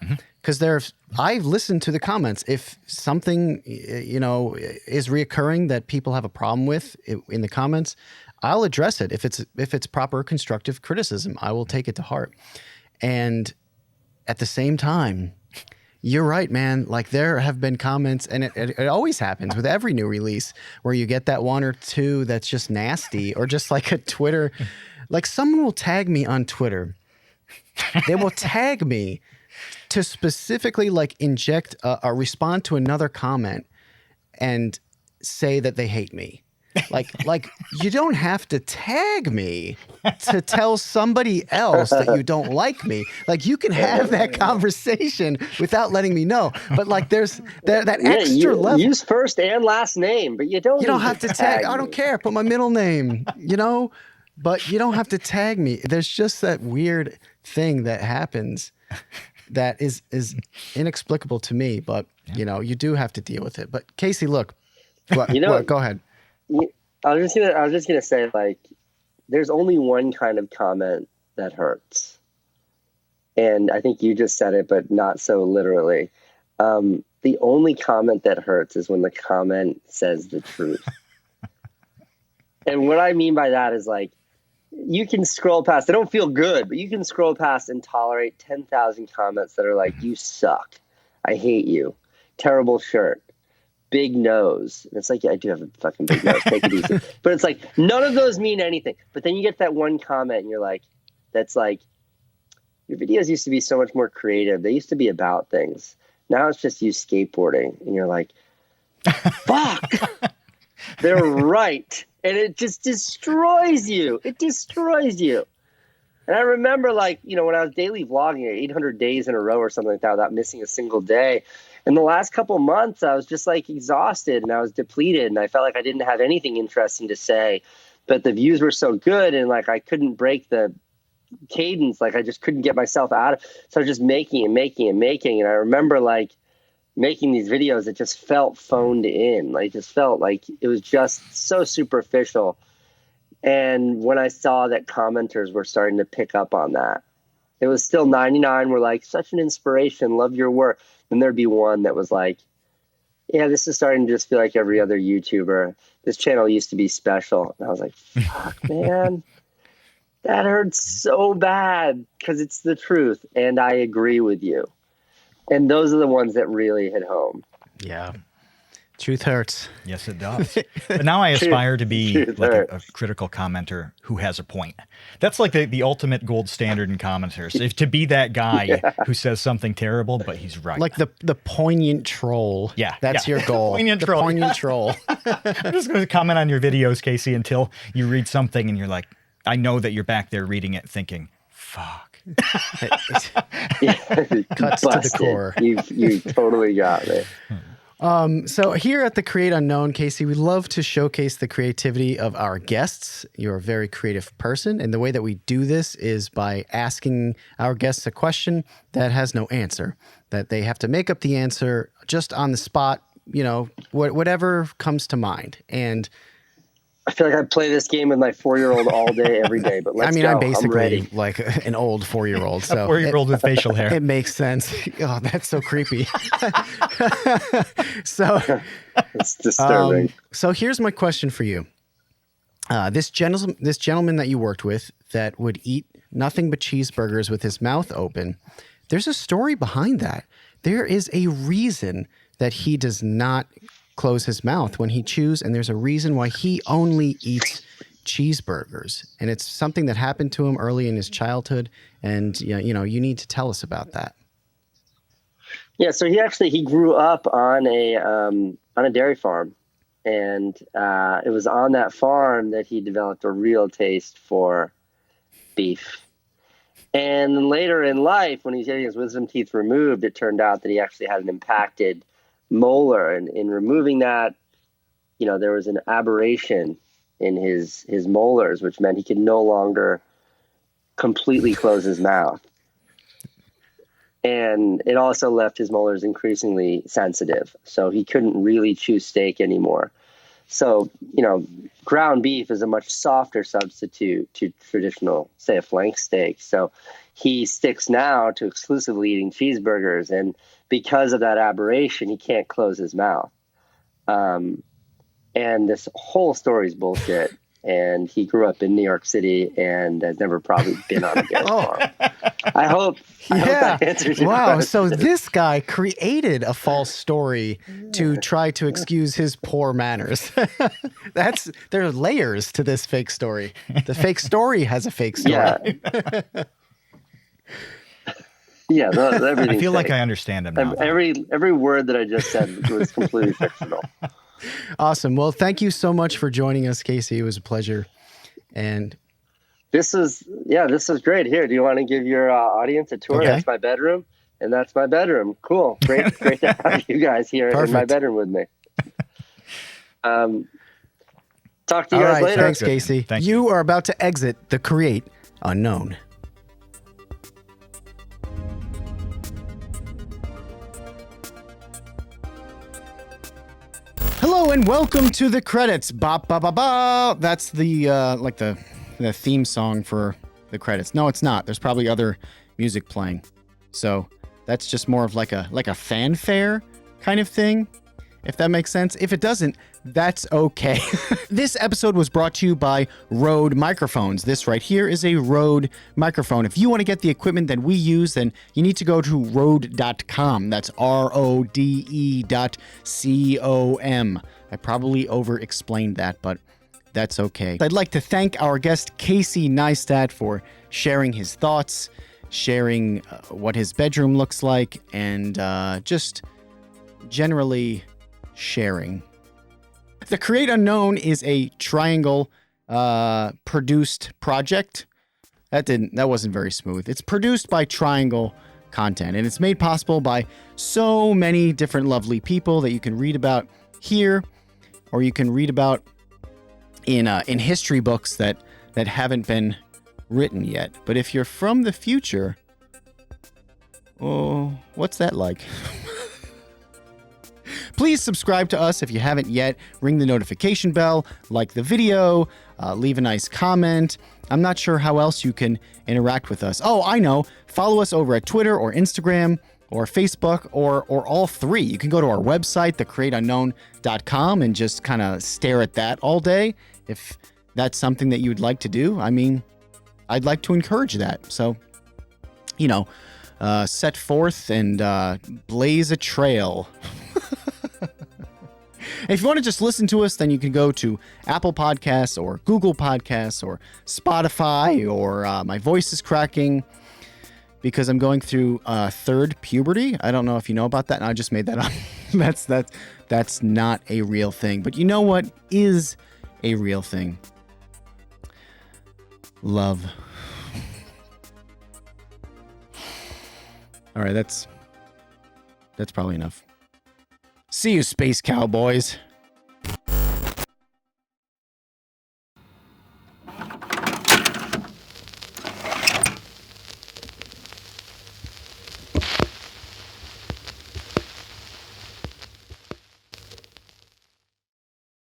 Because I've listened to the comments. If something, is reoccurring that people have a problem with in the comments, I'll address it if it's proper constructive criticism. I will take it to heart. And at the same time, you're right, man. Like there have been comments, and it always happens with every new release where you get that one or two that's just nasty, or just like a Twitter, like someone will tag me on Twitter. They will tag me to specifically like inject a respond to another comment and say that they hate me. Like you don't have to tag me to tell somebody else that you don't like me. Like you can have that conversation without letting me know. But like there's that extra level. Use first and last name, but you don't have to tag. I don't care. Put my middle name, but you don't have to tag me. There's just that weird thing that happens that is inexplicable to me, but you do have to deal with it. But Casey, look, go ahead. I was just gonna say, like, there's only one kind of comment that hurts, and I think you just said it, but not so literally. The only comment that hurts is when the comment says the truth. And what I mean by that is, like, you can scroll past. They don't feel good, but you can scroll past and tolerate 10,000 comments that are like, "You suck," "I hate you," "Terrible shirt," "big nose." And it's like, yeah, I do have a fucking big nose. Take it easy. But it's like, none of those mean anything. But then you get that one comment and you're like, that's like, your videos used to be so much more creative. They used to be about things. Now it's just you skateboarding. And you're like, fuck, they're right. And it just destroys you. It destroys you. And I remember, like, when I was daily vlogging 800 days in a row or something like that without missing a single day. In the last couple of months, I was just like exhausted and I was depleted and I felt like I didn't have anything interesting to say, but the views were so good and like I couldn't break the cadence. Like I just couldn't get myself out of. So I was just making and making and making. And I remember like making these videos that just felt phoned in. Like just felt like it was just so superficial. And when I saw that commenters were starting to pick up on that, it was still 99 were like, such an inspiration, love your work. Then there'd be one that was like, yeah, this is starting to just feel like every other YouTuber. This channel used to be special. And I was like, fuck, man, that hurts so bad because it's the truth. And I agree with you. And those are the ones that really hit home. Yeah. Truth hurts. Yes, it does. But now I aspire to be like a critical commenter who has a point. That's like the ultimate gold standard in commenters. If to be that guy who says something terrible, but he's right. Like the poignant troll. Yeah. That's your goal. Poignant troll. Poignant troll. I'm just going to comment on your videos, Casey, until you read something and you're like, I know that you're back there reading it thinking, fuck. Cuts to the core. You totally got me. So here at the Create Unknown, Casey, we love to showcase the creativity of our guests. You're a very creative person. And the way that we do this is by asking our guests a question that has no answer, that they have to make up the answer just on the spot, whatever comes to mind. And I feel like I play this game with my 4-year-old all day, every day, but let's go. I'm basically ready. like an old 4-year-old. So a 4-year-old with facial hair. It makes sense. Oh, that's so creepy. So it's disturbing. So here's my question for you. This gentleman that you worked with that would eat nothing but cheeseburgers with his mouth open, there's a story behind that. There is a reason that he does not close his mouth when he chews, and there's a reason why he only eats cheeseburgers, and it's something that happened to him early in his childhood, and you need to tell us about that. Yeah, so he grew up on a dairy farm, and it was on that farm that he developed a real taste for beef. And then later in life, when he's getting his wisdom teeth removed, it turned out that he actually had an impacted molar, and in removing that, there was an aberration in his molars, which meant he could no longer completely close his mouth. And it also left his molars increasingly sensitive, so he couldn't really chew steak anymore. So, ground beef is a much softer substitute to traditional, say, a flank steak. So he sticks now to exclusively eating cheeseburgers, and because of that aberration, he can't close his mouth. And this whole story is bullshit. and he grew up in New York City and has never probably been on a dairy farm. I hope that answers your Wow. question. So this guy created a false story to try to excuse his poor manners. There are layers to this fake story. The fake story has a fake story. Yeah. Yeah, everything's I feel like fake. I understand him now. Every word that I just said was completely fictional. Awesome. Well, thank you so much for joining us, Casey. It was a pleasure. And this is great. Here, do you want to give your audience a tour? Okay. That's my bedroom, and that's my bedroom. Cool. Great to have you guys here in my bedroom with me. Talk to you guys later. Thanks, Casey. Thank you are about to exit the Create Unknown. Hello and welcome to the credits. Ba ba ba ba. That's the the theme song for the credits. No, it's not. There's probably other music playing. So that's just more of like a fanfare kind of thing, if that makes sense. If it doesn't, that's okay. This episode was brought to you by Rode microphones. This right here is a Rode microphone. If you want to get the equipment that we use, then you need to go to Rode.com. That's RODE.com. I probably over-explained that, but that's okay. I'd like to thank our guest, Casey Neistat, for sharing his thoughts, sharing what his bedroom looks like, and just generally sharing. The Create Unknown is a Triangle produced project. That wasn't very smooth. It's produced by Triangle Content, and it's made possible by so many different lovely people that you can read about here, or you can read about in history books that haven't been written yet. But if you're from the future, oh, what's that like? Please subscribe to us if you haven't yet. Ring the notification bell, like the video, leave a nice comment. I'm not sure how else you can interact with us. Oh, I know. Follow us over at Twitter or Instagram or Facebook or all three. You can go to our website, thecreateunknown.com, and just kind of stare at that all day. If that's something that you would like to do, I mean, I'd like to encourage that. So, set forth and blaze a trail. If you want to just listen to us, then you can go to Apple Podcasts or Google Podcasts or Spotify, or my voice is cracking because I'm going through third puberty. I don't know if you know about that. And I just made that up. That's not a real thing. But you know what is a real thing? Love. All right, that's probably enough. See you, space cowboys.